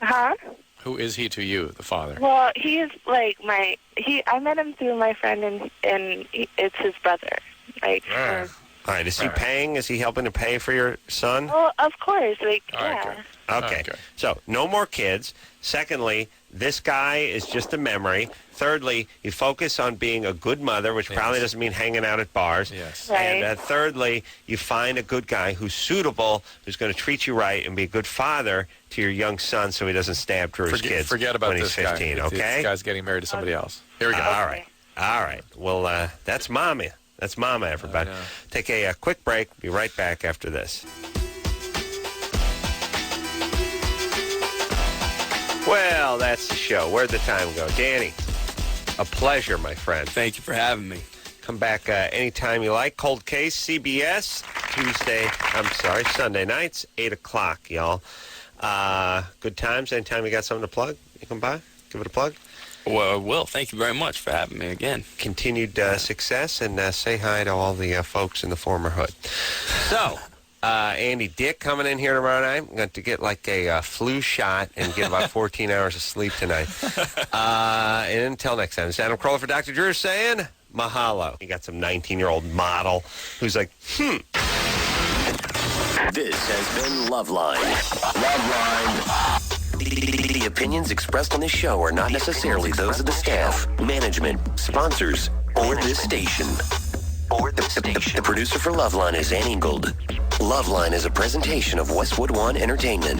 Huh? Who is he to you, the father? Well, he's like I met him through my friend, and it's his brother. Like, All right, is he paying? Is he helping to pay for your son? well, of course. Like, All right, yeah. good. Okay. Okay. So, no more kids. Secondly, this guy is just a memory. Thirdly, you focus on being a good mother, which probably doesn't mean hanging out at bars. Yes. Right. And thirdly, you find a good guy who's suitable, who's going to treat you right and be a good father to your young son so he doesn't stab through his kids Forget about when this he's 15, guy. okay? This guy's getting married to somebody else. Here we go. All right. All right. Well, that's Mama. That's Mama, everybody. Take a quick break. Be right back after this. Well, that's the show. Where'd the time go? Danny, a pleasure, my friend. Thank you for having me. Come back anytime you like. Cold Case, CBS, Sunday nights, 8 o'clock, y'all. Good times. Anytime you got something to plug, you come by, give it a plug. Well, Will, thank you very much for having me again. Continued success, and say hi to all the folks in the former hood. So, Andy Dick coming in here tomorrow night. I'm going to get like a flu shot and get about 14 hours of sleep tonight. And until next time, it's Adam Carolla for Dr. Drew saying mahalo. You got some 19-year-old model who's like, This has been Loveline. Loveline. The opinions expressed on this show are not necessarily those of the staff, management, sponsors, or this station. The producer for Loveline is Ann Ingold. Loveline is a presentation of Westwood One Entertainment.